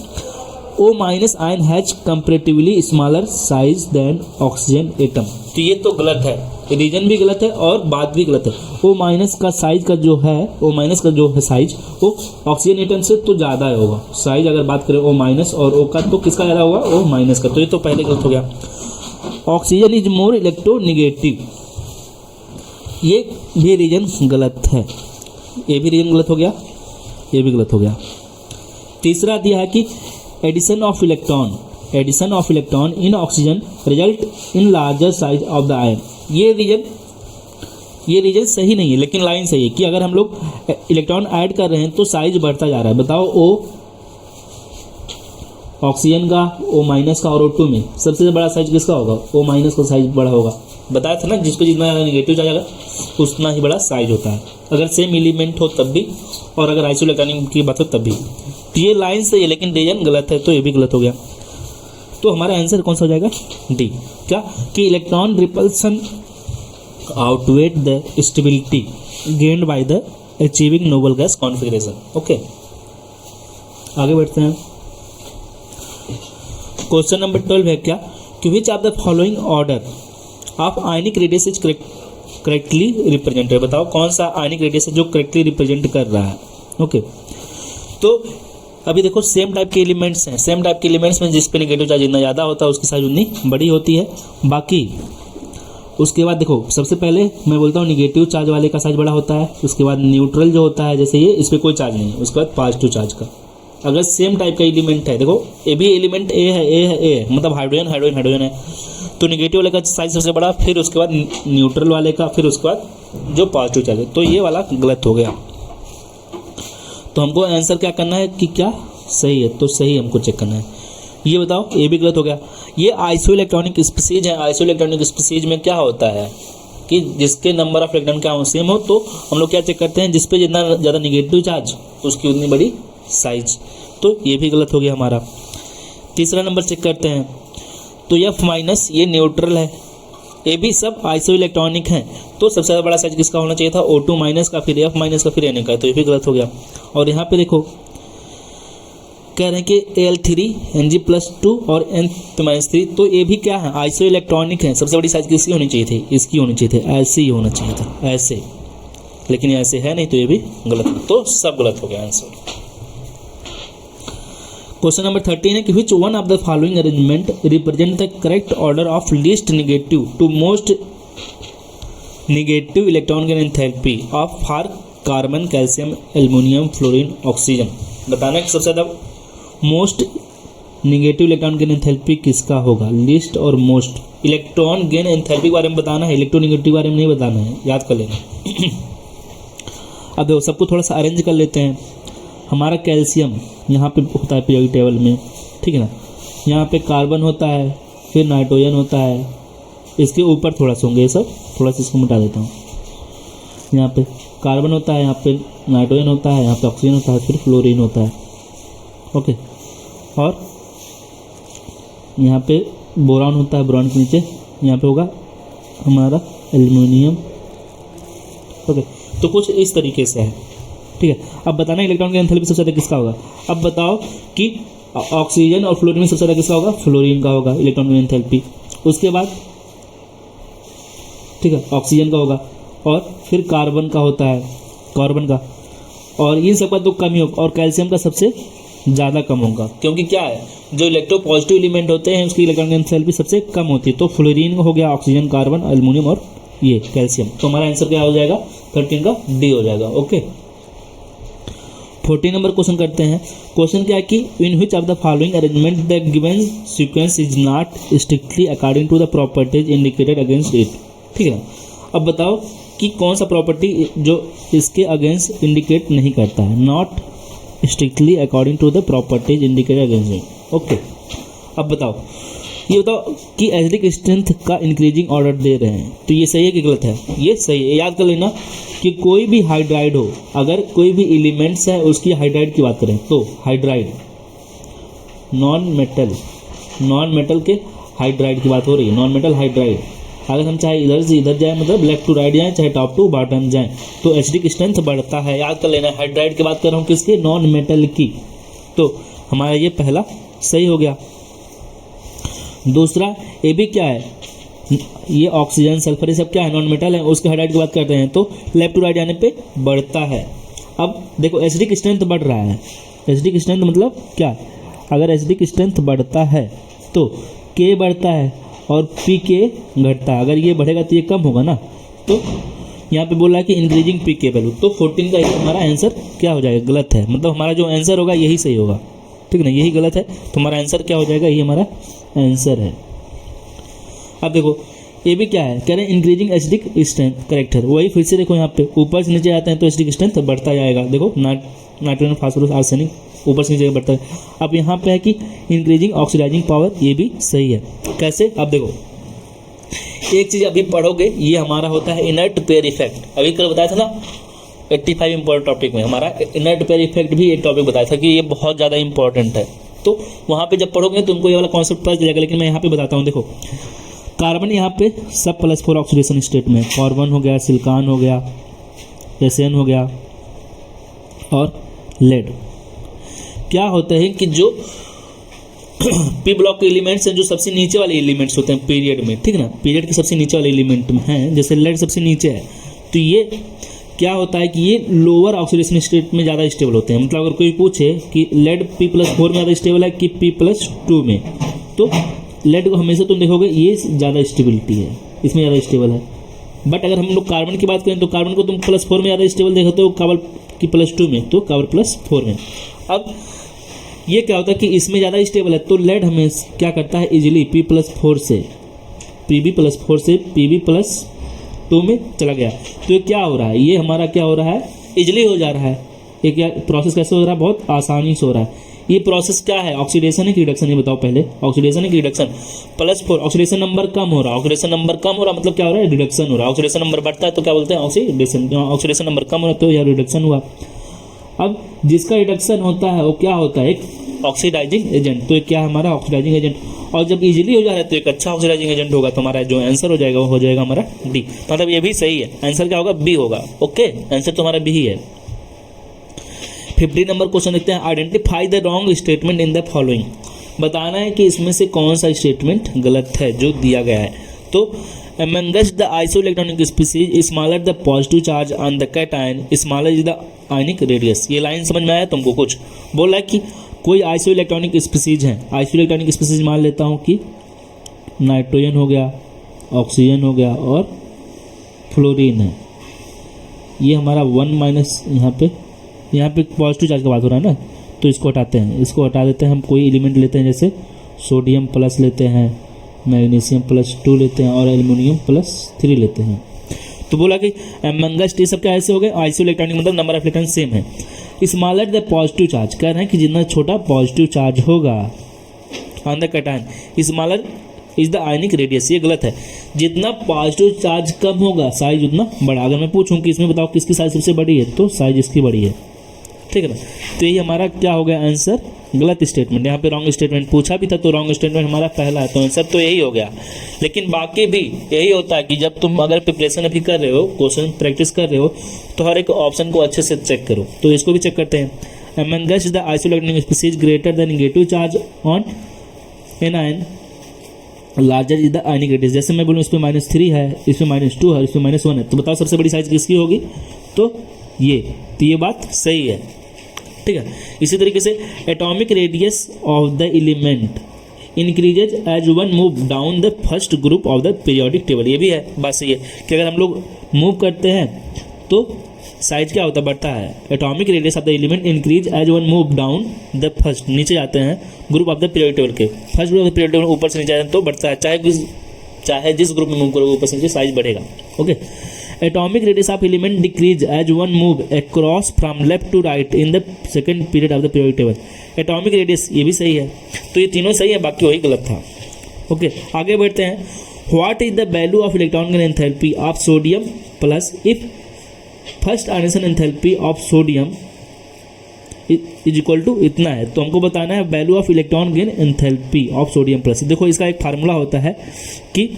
O minus ion has comparatively smaller size than oxygen atom. तो ये तो गलत है, रीजन भी गलत है और बात भी गलत है। O माइनस का साइज का जो है, O माइनस का जो है साइज वो ऑक्सीजन एटम से तो ज़्यादा होगा साइज। अगर बात करें O माइनस और O का, तो किसका ज़्यादा होगा? O माइनस का। तो ये तो पहले गलत हो गया। ऑक्सीजन इज मोर इलेक्ट्रोनिगेटिव, ये भी रीजन गलत है, ये भी रीजन गलत हो गया, ये भी गलत हो गया। तीसरा दिया है कि addition of electron in oxygen result in larger size of the ion. ये रीजन सही नहीं है, लेकिन लाइन सही है कि अगर हम लोग इलेक्ट्रॉन ऐड कर रहे हैं तो साइज बढ़ता जा रहा है। बताओ O ऑक्सीजन का, O माइनस का और O2 में सबसे बड़ा साइज किसका होगा? O माइनस का साइज बड़ा होगा। बताया था ना, जिस पे जितना ज़्यादा निगेटिव चार्ज आएगा उतना ही बड़ा साइज होता है, अगर सेम एलिमेंट हो तब भी और अगर आइसोइलेक्ट्रॉनिक की बात हो तब भी। तो ये लाइन सही है लेकिन रीजन गलत है, तो ये भी गलत हो गया। तो हमारा आंसर कौन सा हो जाएगा? डी। क्या कि electron repulsion outweigh the stability gained by the achieving noble gas configuration. Okay, आगे बढ़ते हैं। क्वेश्चन नंबर 12 है क्या कि which of the following order of ionic radius is correctly represented. बताओ कौन सा आयनिक रेडियस है जो करेक्टली रिप्रेजेंट कर रहा है। ओके, तो अभी देखो सेम टाइप के एलिमेंट्स हैं, सेम टाइप के एलिमेंट्स में जिस पे नेगेटिव चार्ज जितना ज़्यादा होता है उसकी साइज उतनी बड़ी होती है। बाकी उसके बाद देखो, सबसे पहले मैं बोलता हूँ निगेटिव चार्ज वाले का साइज बड़ा होता है, उसके बाद न्यूट्रल जो होता है, जैसे ये इस पर कोई चार्ज नहीं है, उसके बाद पॉजिटिव चार्ज का। अगर सेम टाइप का एलिमेंट है, देखो ए भी एलिमेंट ए है, मतलब हाइड्रोजन है, तो निगेटिव वाले का साइज सबसे बड़ा, फिर उसके बाद न्यूट्रल वाले का, फिर उसके बाद जो पॉजिटिव चार्ज है। तो ये वाला गलत हो गया। तो हमको आंसर क्या करना है कि क्या सही है, तो सही हमको चेक करना है। ये बताओ, ये भी गलत हो गया। ये आइसोइलेक्ट्रॉनिक स्पीसीज है। आइसोइलेक्ट्रॉनिक स्पीसीज में क्या होता है कि जिसके नंबर ऑफ इलेक्ट्रॉन क्या हो सेम हो, तो हम लोग क्या चेक करते हैं, जिस पे जितना ज़्यादा निगेटिव चार्ज उसकी उतनी बड़ी साइज। तो ये भी गलत हो गया हमारा। तीसरा नंबर चेक करते हैं, तो F माइनस ये न्यूट्रल है, ये भी सब आइसोइलेक्ट्रॉनिक हैं, तो सबसे ज़्यादा बड़ा साइज किसका होना चाहिए था? O2 माइनस का, फिर F माइनस का, फिर Na का। तो ये भी गलत हो गया। और यहाँ पे देखो कह रहे हैं कि Al3 Ng+2 और N-3, तो ये भी क्या है? आइसोइलेक्ट्रॉनिक है। सबसे बड़ी साइज किसकी होनी चाहिए थी? इसकी होनी चाहिए थी, ऐसे ही होना चाहिए था, ऐसे। लेकिन ऐसे है नहीं, तो ये भी गलत है। तो सब गलत हो गया आंसर। क्वेश्चन नंबर 13 है कि which one of the following arrangement represent the correct order of least negative to most negative electron gain enthalpy of for carbon, calcium, aluminium, fluorine, oxygen. बताना कि सबसे ज़्यादा most negative electron gain enthalpy किसका होगा? List और most electron gain enthalpy के बारे में बताना है, इलेक्ट्रोनिगेटिव के बारे में नहीं बताना है, याद कर लेना। अब देखो सबको थोड़ा सा अरेंज कर लेते हैं। हमारा कैल्शियम यहाँ पे होता है पीरियोडिक टेबल में, ठीक है ना। यहाँ पे कार्बन होता है, फिर नाइट्रोजन होता है, इसके ऊपर थोड़ा सा होंगे ये सब, थोड़ा सा इसको मिटा देता हूँ। यहाँ पे कार्बन होता है, यहाँ पे नाइट्रोजन होता है, यहाँ पे ऑक्सीजन होता है, फिर फ्लोरीन होता है। ओके, और यहाँ पे बोरान होता है, बोरान के नीचे यहाँ पे होगा हमारा एल्युमिनियम। ओके, तो कुछ इस तरीके से है, ठीक है। अब बताना इलेक्ट्रॉन की एंथैल्पी सबसे ज़्यादा किसका होगा। अब बताओ कि ऑक्सीजन और फ्लोरीन में सबसे ज़्यादा किसका होगा? फ्लोरीन का होगा इलेक्ट्रॉन की एंथैल्पी। उसके बाद ठीक है ऑक्सीजन का होगा, और फिर कार्बन का होता है, कार्बन का, और इन सब का तो कम ही होगा, और कैल्शियम का सबसे ज़्यादा कम होगा, क्योंकि क्या है जो इलेक्ट्रोपॉजिटिव एलिमेंट होते हैं उसकी इलेक्ट्रॉन की एंथैल्पी सबसे कम होती है। तो फ्लोरीन हो गया, ऑक्सीजन, कार्बन, एल्युमिनियम और ये कैल्शियम। तो हमारा आंसर क्या हो जाएगा? 13 का डी हो जाएगा। ओके, 14 नंबर क्वेश्चन करते हैं। क्वेश्चन क्या है कि in which of the following arrangement the given sequence is not strictly according to the properties indicated against it. ठीक है ना। अब बताओ कि कौन सा प्रॉपर्टी जो इसके अगेंस्ट इंडिकेट नहीं करता है, not strictly according to the properties indicated against it. Okay, अब बताओ, ये बताओ कि एसिडिक स्ट्रेंथ का इंक्रीजिंग ऑर्डर दे रहे हैं, तो ये सही है कि गलत है? ये सही है। याद कर लेना कि कोई भी हाइड्राइड हो, अगर कोई भी एलिमेंट्स है उसकी हाइड्राइड की बात करें तो हाइड्राइड नॉन मेटल के हाइड्राइड की बात हो रही है, नॉन मेटल हाइड्राइड। अगर हम चाहे इधर से इधर जाए, मतलब लेफ्ट टू राइट जाएँ, चाहे टॉप टू बॉटम जाएँ, तो एसिडिक स्ट्रेंथ बढ़ता है। याद कर लेना, हाइड्राइड की बात कर रहा हूँ किसकी? नॉन मेटल की। तो हमारा ये पहला सही हो गया। दूसरा ए बी क्या है, ये ऑक्सीजन सल्फर ये सब क्या है, नॉन मेटल है, उसके हाइड्राइड की बात करते हैं तो लेफ्ट टू राइट जाने पे बढ़ता है। अब देखो एसिडिक स्ट्रेंथ बढ़ रहा है, एसिडिक स्ट्रेंथ मतलब क्या, अगर एसिडिक स्ट्रेंथ बढ़ता है तो के बढ़ता है और पी के घटता है, अगर ये बढ़ेगा तो ये कम होगा ना। तो यहाँ पे बोल रहा है कि इंक्रीजिंग पी के वैल्यू, तो 14 का हमारा आंसर क्या हो जाएगा, गलत है, मतलब हमारा जो आंसर होगा यही सही होगा, ठीक ना, यही गलत है, तो हमारा आंसर क्या हो जाएगा, यही हमारा आंसर है। अब देखो ये भी क्या है, कह रहे हैं इंक्रीजिंग एसिडिक स्ट्रेंथ, करेक्ट है, वही फिर से देखो यहाँ पे ऊपर से नीचे आते हैं तो एसिडिक स्ट्रेंथ बढ़ता जाएगा, देखो नाइट्रोजन फास्फोरस आर्सेनिक ऊपर से नीचे बढ़ता है। अब यहाँ पे है कि इंक्रीजिंग ऑक्सीडाइजिंग पावर, ये भी सही है। कैसे, अब देखो एक चीज़ अभी पढ़ोगे, ये हमारा होता है इनर्ट पेयर इफेक्ट, अभी कल बताया था ना 85 इंपॉर्टेंट टॉपिक में, हमारा इनर्ट पेयर इफेक्ट भी एक टॉपिक बताया था कि ये बहुत ज़्यादा इंपॉर्टेंट है, तो वहाँ पे जब पढ़ोगे तो तुमको ये वाला कॉन्सेप्ट पता चलेगा। लेकिन मैं यहाँ पे बताता हूँ, देखो कार्बन यहाँ पे सब +4 ऑक्सीडेशन स्टेट में, कार्बन हो गया, सिलिकॉन हो गया, एसएन हो गया और लेड। क्या होता है कि जो पी ब्लॉक के एलिमेंट्स हैं, जो सबसे नीचे वाले एलिमेंट्स होते हैं पीरियड में, ठीक ना, पीरियड के सबसे नीचे वाले एलिमेंट में हैं, जैसे लेड सबसे नीचे है, तो ये क्या होता है कि ये लोअर ऑक्सीडेशन स्टेट में ज़्यादा स्टेबल होते हैं। मतलब अगर कोई पूछे कि लेड P+4 में ज़्यादा स्टेबल है कि P+2 में, तो लेड को हमेशा तुम देखोगे ये ज़्यादा स्टेबिलिटी है, इसमें ज़्यादा स्टेबल है। बट अगर हम लोग कार्बन की बात करें तो कार्बन को तुम +4 में ज़्यादा स्टेबल देखते हो कार्बन की +2 में, तो कार्बन +4 में। अब ये क्या होता है कि इसमें ज़्यादा स्टेबल है, तो लेड हमें क्या करता है इजीली P+4 से Pb+4 से Pb+2 में चला गया। तो ये क्या हो रहा है, ये हमारा क्या हो रहा है, इजीली हो जा रहा है। ये क्या प्रोसेस कैसे हो रहा है, बहुत आसानी से हो रहा है। ये प्रोसेस क्या है, ऑक्सीडेशन है कि रिडक्शन, ये बताओ पहले, ऑक्सीडेशन है कि रिडक्शन। +4 ऑक्सीडेशन नंबर कम हो रहा है, ऑक्सीडेशन नंबर कम हो रहा मतलब क्या हो रहा है, रिडक्शन हो रहा है। ऑक्सीडेशन नंबर बढ़ता है तो क्या बोलते हैं, ऑक्सीडेशन। ऑक्सीडेशन नंबर कम हो रहा है तो यह रिडक्शन हुआ। अब जिसका रिडक्शन होता है वो क्या होता है, एक ऑक्सीडाइजिंग एजेंट। तो ये क्या है हमारा ऑक्सीडाइजिंग एजेंट, और जब इजीली हो जा रहा है तो एक अच्छा ऑक्सीडाइजिंग एजेंट होगा, तो हमारा जो आंसर हो जाएगा वो हो जाएगा हमारा डी। मतलब ये भी सही है, आंसर क्या होगा, बी होगा। ओके, आंसर तो हमारा बी ही है। 50 नंबर क्वेश्चन देखते हैं, identify the wrong statement in the following. बताना है कि इसमें से कौन सा स्टेटमेंट गलत है जो दिया गया है। तो amongst the isoelectronic species smaller the positive charge on the cation smaller is the ionic radius। ये लाइन समझ में आया तुमको, कुछ बोल रहा है कि कोई आइसो इलेक्ट्रॉनिक स्पीसीज हैं, आइसो इलेक्ट्रॉनिक स्पीसीज मान लेता हूँ कि नाइट्रोजन हो गया, ऑक्सीजन हो गया और फ्लोरीन है। ये हमारा 1- यहाँ पे पॉजिटिव चार्ज का बात हो रहा है ना, तो इसको हटाते हैं, इसको हटा देते हैं। हम कोई एलिमेंट लेते हैं, जैसे सोडियम प्लस लेते हैं, मैग्नीशियम +2 लेते हैं और एल्युमिनियम +3 लेते हैं। तो बोला कि एमंगस्ट ये सब क्या ऐसे हो गए, आइसो इलेक्ट्रॉनिक मतलब नंबर ऑफ इलेक्ट्रॉन सेम है। स्मॉलर द पॉजिटिव चार्ज, कह रहे हैं कि जितना छोटा पॉजिटिव चार्ज होगा on the cation smaller is the ionic radius. ये गलत है, जितना पॉजिटिव चार्ज कम होगा साइज उतना बड़ा। अगर मैं पूछूं कि इसमें बताओ किसकी साइज सबसे बड़ी है, तो साइज इसकी बड़ी है, ठीक है ना। तो यही हमारा क्या हो गया आंसर, गलत स्टेटमेंट। यहाँ पे रॉन्ग स्टेटमेंट पूछा भी था, तो रॉन्ग स्टेटमेंट हमारा पहला है, तो आंसर तो यही हो गया। लेकिन बाकी भी यही होता है कि जब तुम अगर प्रिपरेशन अभी कर रहे हो, क्वेश्चन प्रैक्टिस कर रहे हो, तो हर एक ऑप्शन को अच्छे से चेक करो। तो इसको भी चेक करते हैं। amongst the isoelectronic species greater than negative charge on anion larger is the ionic radius। जैसे मैं बोलूँ इस पर -3 है, इस पर -2 है, इस पर -1 है, तो बताओ सबसे बड़ी साइज किसकी होगी, तो ये बात सही है, ठीक है। इसी तरीके से atomic radius of the element increases as one move down the first group of the periodic table. ये भी है, बात सही है कि अगर हम लोग मूव करते हैं तो साइज क्या होता है, बढ़ता है। Atomic radius of the element increase as one move down the first, नीचे जाते हैं group of the periodic table के, first group of the periodic table ऊपर से नीचे जाते हैं तो बढ़ता है। चाहे जिस ग्रुप में मूव करोगे ऊपर से नीचे साइज बढ़ेगा। Okay, atomic radius of element decrease as one move across from left to right in the second period of the periodic table. Atomic radius ये भी सही है, तो ये तीनों सही है, बाकी वही गलत था। ओके, आगे बढ़ते हैं। What is the value of electronic enthalpy of sodium plus if first ionisation enthalpy of sodium is equal to इतना है। तो हमको बताना है value of electron gain enthalpy of sodium plus. देखो इसका एक फार्मूला होता है कि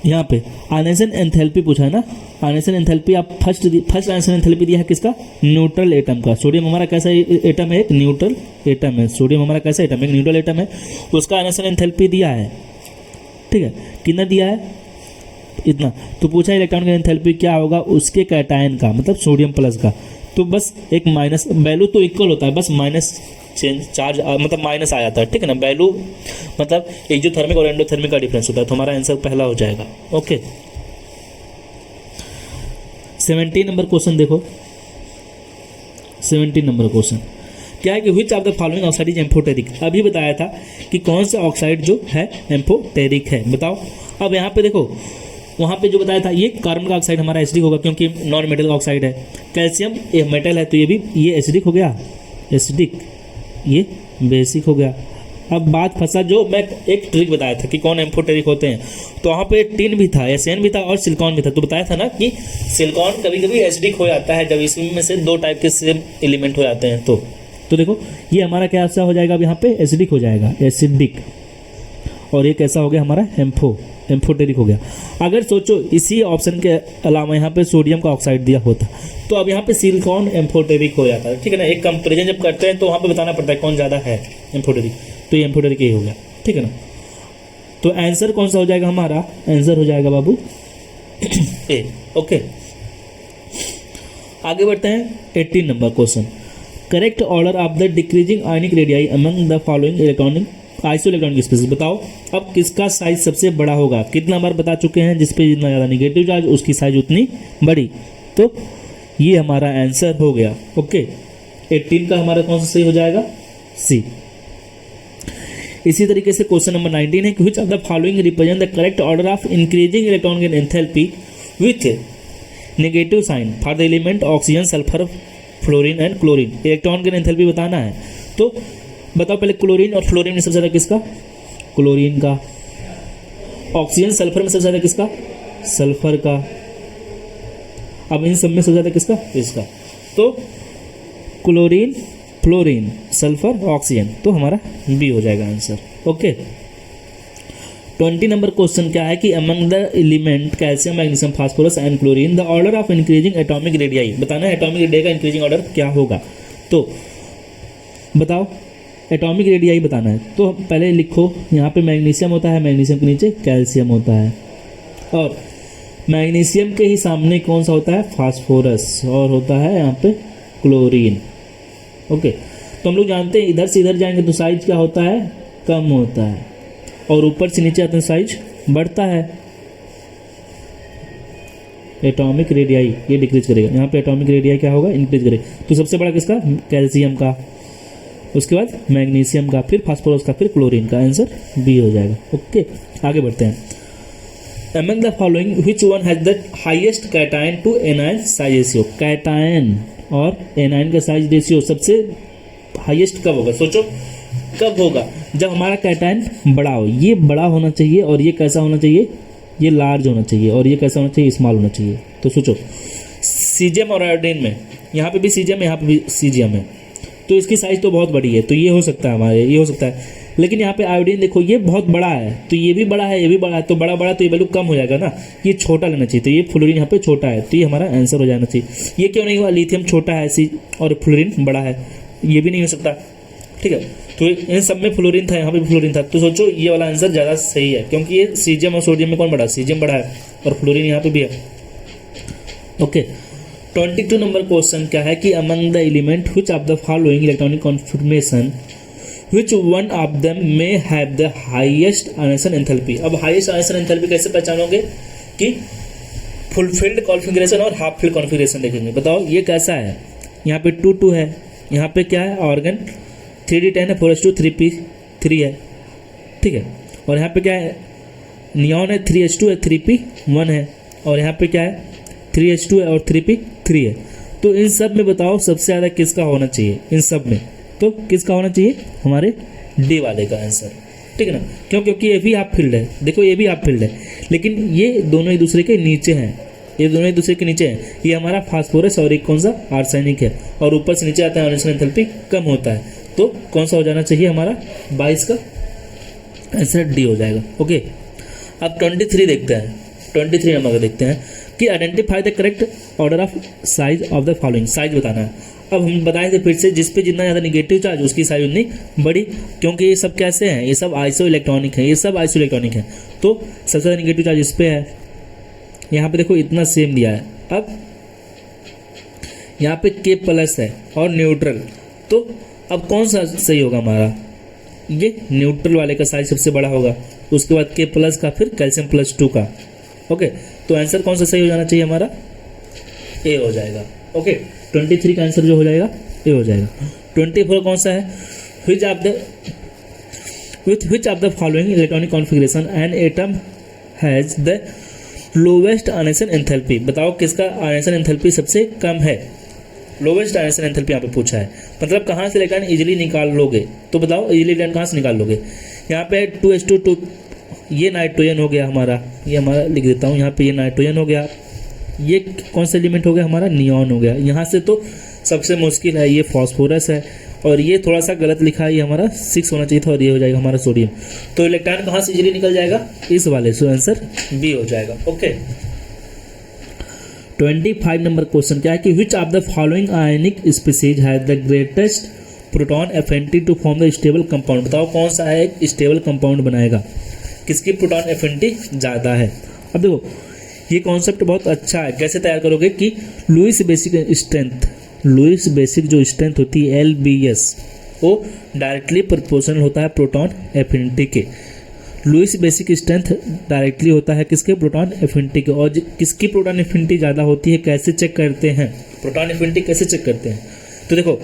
यहाँ पे आयनेशन एंथैल्पी पूछा है ना, आयनेशन एंथैल्पी आप फर्स्ट आयनेशन एंथैल्पी दिया है किसका, न्यूट्रल एटम का। सोडियम हमारा कैसा एटम है, एक न्यूट्रल एटम है। सोडियम हमारा कैसा एटम है, एक न्यूट्रल एटम है, उसका आयनेशन एंथैल्पी दिया है, ठीक है, कितना दिया है, इतना। तो पूछा इलेक्ट्रॉन का एंथैल्पी क्या होगा उसके कैटायन का, मतलब सोडियम प्लस का। तो बस एक माइनस, वैल्यू तो इक्वल होता है, बस माइनस चेंज चार्ज मतलब माइनस आ जाता है, ठीक है ना। वैल्यू मतलब एक्सोथर्मिक और एंडोथर्मिक का डिफरेंस होता है। तो हमारा आंसर पहला हो जाएगा। ओके, 17 नंबर क्वेश्चन देखो। 17 नंबर क्वेश्चन क्या है कि which of the following oxide is amphoteric. अभी बताया था कि कौन सा ऑक्साइड जो है एम्फोटेरिक है, बताओ। अब यहाँ पे देखो, वहाँ पे जो बताया था ये कार्बन का ऑक्साइड हमारा एसिडिक होगा क्योंकि नॉन मेटल का ऑक्साइड है। कैल्शियम ये मेटल है तो ये भी ये एसिडिक हो गया, एसिडिक, ये बेसिक हो गया। अब बात फंसा, जो मैं एक ट्रिक बताया था कि कौन एम्फोटेरिक होते हैं, तो वहाँ पे टिन भी था, एसएन भी था और सिलिकॉन भी था। तो बताया था ना कि सिलिकॉन कभी कभी एसिडिक हो जाता है जब इसमें से दो टाइप के सेम एलिमेंट हो जाते हैं। तो देखो ये हमारा क्या सा हो जाएगा, अब यहाँ पे एसिडिक हो जाएगा, एसिडिक, और ये कैसा हो गया हमारा एम्फोटेरिक हो गया। अगर सोचो इसी ऑप्शन के अलावा यहाँ पे सोडियम का ऑक्साइड दिया होता तो अब यहाँ पे सिलिकॉन एम्फोटेरिक हो जाता है, ठीक है ना। एक कंपेरिजन जब करते हैं तो वहाँ पे बताना पड़ता है कौन ज़्यादा है एम्फोटेरिक, तो ये एम्फोटेरिक ही हो गया, ठीक है ना। तो आंसर कौन सा हो जाएगा हमारा, आंसर हो जाएगा बाबू ए। ओके, आगे बढ़ते हैं 18 number question. Correct order of the decreasing ionic radii among the following electronic isoelectronic species. बताओ अब किसका साइज सबसे बड़ा होगा। कितना बार बता चुके हैं, जिसपे जितना ज़्यादा निगेटिव चार्ज उसकी साइज उतनी बड़ी। तो ये हमारा आंसर हो गया। ओके, 18 का हमारा कौन सा सही हो जाएगा, सी। इसी तरीके से क्वेश्चन नंबर 19 है कि which of the following represent the correct order of increasing electronic enthalpy with negative sign for the element oxygen, sulphur, fluorine and chlorine. Electron का एंथैल्पी बताना है। तो बताओ पहले क्लोरीन और फ्लोरीन में सबसे ज़्यादा किसका, क्लोरीन का। ऑक्सीजन सल्फर में सबसे ज़्यादा किसका, सल्फर का। अब इन सब में सबसे ज़्यादा किसका, इसका। तो क्लोरीन, फ्लोरीन, सल्फर, ऑक्सीजन, तो हमारा बी हो जाएगा आंसर। ओके, 20 नंबर क्वेश्चन क्या है कि among the element calcium, magnesium, phosphorus and chlorine the order of increasing atomic radii. बताना है एटॉमिक रेडियाई का इंक्रीजिंग ऑर्डर क्या होगा। तो बताओ एटॉमिक रेडियाई बताना है। तो पहले लिखो, यहाँ पे मैग्नीशियम होता है, मैग्नीशियम के नीचे कैल्शियम होता है, और मैग्नीशियम के ही सामने कौन सा होता है, फास्फोरस, और होता है यहाँ पे क्लोरीन। ओके, तो हम लोग जानते हैं इधर से इधर जाएंगे तो साइज क्या होता है, कम होता है, और ऊपर से नीचे आते हैं साइज बढ़ता है। एटॉमिक रेडियाई ये डिक्रीज करेगा, यहाँ पे एटॉमिक रेडियाई क्या होगा, इंक्रीज करेगा। तो सबसे बड़ा किसका, कैल्शियम का, उसके बाद मैग्नीशियम का, फिर फास्फोरस का, फिर क्लोरीन का। आंसर बी हो जाएगा। ओके, आगे बढ़ते हैं। Among the following which one has the highest cation to anion size ratio. Cation और एनायन का साइज रेशियो सबसे हाईएस्ट कब होगा, सोचो कब होगा, जब हमारा कैटायन बड़ा हो। ये बड़ा होना चाहिए और ये कैसा होना चाहिए, ये लार्ज होना चाहिए, और ये कैसा होना चाहिए, स्मॉल होना चाहिए। तो सोचो सीजियम और आयोडीन में, यहाँ पे भी सीजियम, यहाँ पे भी सीजियम है, तो इसकी साइज़ तो बहुत बड़ी है, तो ये हो सकता है हमारे, ये हो सकता है। लेकिन यहाँ पे आयोडीन देखो ये बहुत बड़ा है, तो ये भी बड़ा है, ये भी बड़ा है, तो बड़ा बड़ा तो ये वैल्यू कम हो जाएगा ना, ये छोटा लेना चाहिए। तो ये फ्लोरीन यहाँ पे छोटा है, तो ये हमारा आंसर हो जाना चाहिए। ये क्यों नहीं हुआ, लिथियम छोटा है सी और फ्लोरीन बड़ा है, ये भी नहीं हो सकता, ठीक है। तो इन सब में फ्लोरीन था, यहाँ पे भी फ्लोरीन था, तो सोचो ये वाला आंसर ज़्यादा सही है, क्योंकि ये सीजियम और सोडियम में कौन बड़ा है, सीजियम बड़ा है, और फ्लोरीन यहाँ पे भी है। ओके, 22 नंबर क्वेश्चन क्या है कि among the element which of the following electronic conformation which one of them may have the highest ionisation enthalpy. अब हाईएस्ट आयनेशन एंथैल्पी कैसे पहचानोगे कि फुल फील्ड कॉन्फ़िगरेशन और हाफ फील्ड कॉन्फ़िगरेशन देखेंगे। बताओ ये कैसा है, यहाँ पे 2 है, यहाँ पे क्या है, ऑर्गन 3d10 है, 4s2 3p3 है, ठीक है। और यहाँ पे क्या है, नियॉन है, 3h2 है, 3p1 है, और यहाँ पे क्या है, 3h2 है और 3p3 है। तो इन सब में बताओ सबसे ज़्यादा किसका होना चाहिए, इन सब में तो किसका होना चाहिए, हमारे डी वाले का आंसर, ठीक है ना। क्यों, क्योंकि ये भी हाफ फील्ड है, देखो ये भी हाफ फील्ड है, लेकिन ये दोनों एक दूसरे के नीचे हैं, ये दोनों एक दूसरे के नीचे हैं। ये हमारा फास्फोरस और एक कौन सा, आर्सेनिक है, और ऊपर से नीचे आता है, आयनेशन एंथैल्पी कम होता है। तो कौन सा हो जाना चाहिए हमारा, 22 का आंसर डी हो जाएगा। ओके, अब 23 देखते हैं, 23 नंबर का देखते हैं। कि identify the correct order of size of the following, size बताना है। अब हम बताए थे फिर से, जिस पे जितना ज़्यादा निगेटिव चार्ज उसकी साइज उतनी बड़ी, क्योंकि ये सब कैसे हैं, ये सब आइसो इलेक्ट्रॉनिक है, ये सब आइसो इलेक्ट्रॉनिक है, तो सबसे ज़्यादा निगेटिव चार्ज इस पे है। यहाँ पे देखो इतना सेम दिया है। अब यहाँ पे के प्लस है और न्यूट्रल, तो अब कौन सा सही होगा हमारा, ये न्यूट्रल वाले का साइज सबसे बड़ा होगा, उसके बाद के प्लस का, फिर कैल्शियम प्लस 2 का। ओके, तो आंसर कौन सा सही हो जाना चाहिए हमारा, ए हो जाएगा। ओके, 23 का आंसर जो हो जाएगा ए हो जाएगा। 24 कौन सा है, विच of the following electronic configuration an atom has the lowest ionisation enthalpy, बताओ किसका आयनेशन एंथैल्पी सबसे कम है, लोवेस्ट आयनेशन एंथैल्पी यहाँ पे पूछा है, मतलब कहाँ से इलेक्ट्रॉन इजीली निकाल लोगे, तो बताओ इजीली इलेक्ट्रॉन कहाँ से निकाल लोगे। यहाँ पे 2s2, ये नाइट्रोजन हो गया हमारा, ये हमारा लिख देता हूँ यहाँ पे, ये नाइट्रोजन हो गया, ये कौन सा एलिमेंट हो गया हमारा, नियॉन हो गया। यहाँ से तो सबसे मुश्किल है, ये फॉस्फोरस है, और ये थोड़ा सा गलत लिखा है, ये हमारा 6 होना चाहिए था, और ये हो जाएगा हमारा सोडियम। तो इलेक्ट्रॉन कहाँ से इजीली निकल जाएगा, इस वाले, सो आंसर बी हो जाएगा। ओके, 25 नंबर क्वेश्चन क्या है कि which of the following ionic species has the greatest proton affinity to form the stable compound, बताओ कौन सा है एक स्टेबल कंपाउंड बनाएगा, किसकी प्रोटॉन एफिनिटी ज़्यादा है। अब देखो ये कॉन्सेप्ट बहुत अच्छा है, कैसे तैयार करोगे कि Lewis basic strength, Lewis basic जो स्ट्रेंथ होती है LBS, वो डायरेक्टली प्रोपोर्शनल होता है प्रोटॉन एफिनिटी के। लुईस बेसिक स्ट्रेंथ डायरेक्टली होता है किसके, प्रोटॉन एफिनिटी के। और किसकी प्रोटॉन एफिनिटी ज़्यादा होती है, कैसे चेक करते हैं, प्रोटॉन एफिनिटी कैसे चेक करते हैं, तो देखो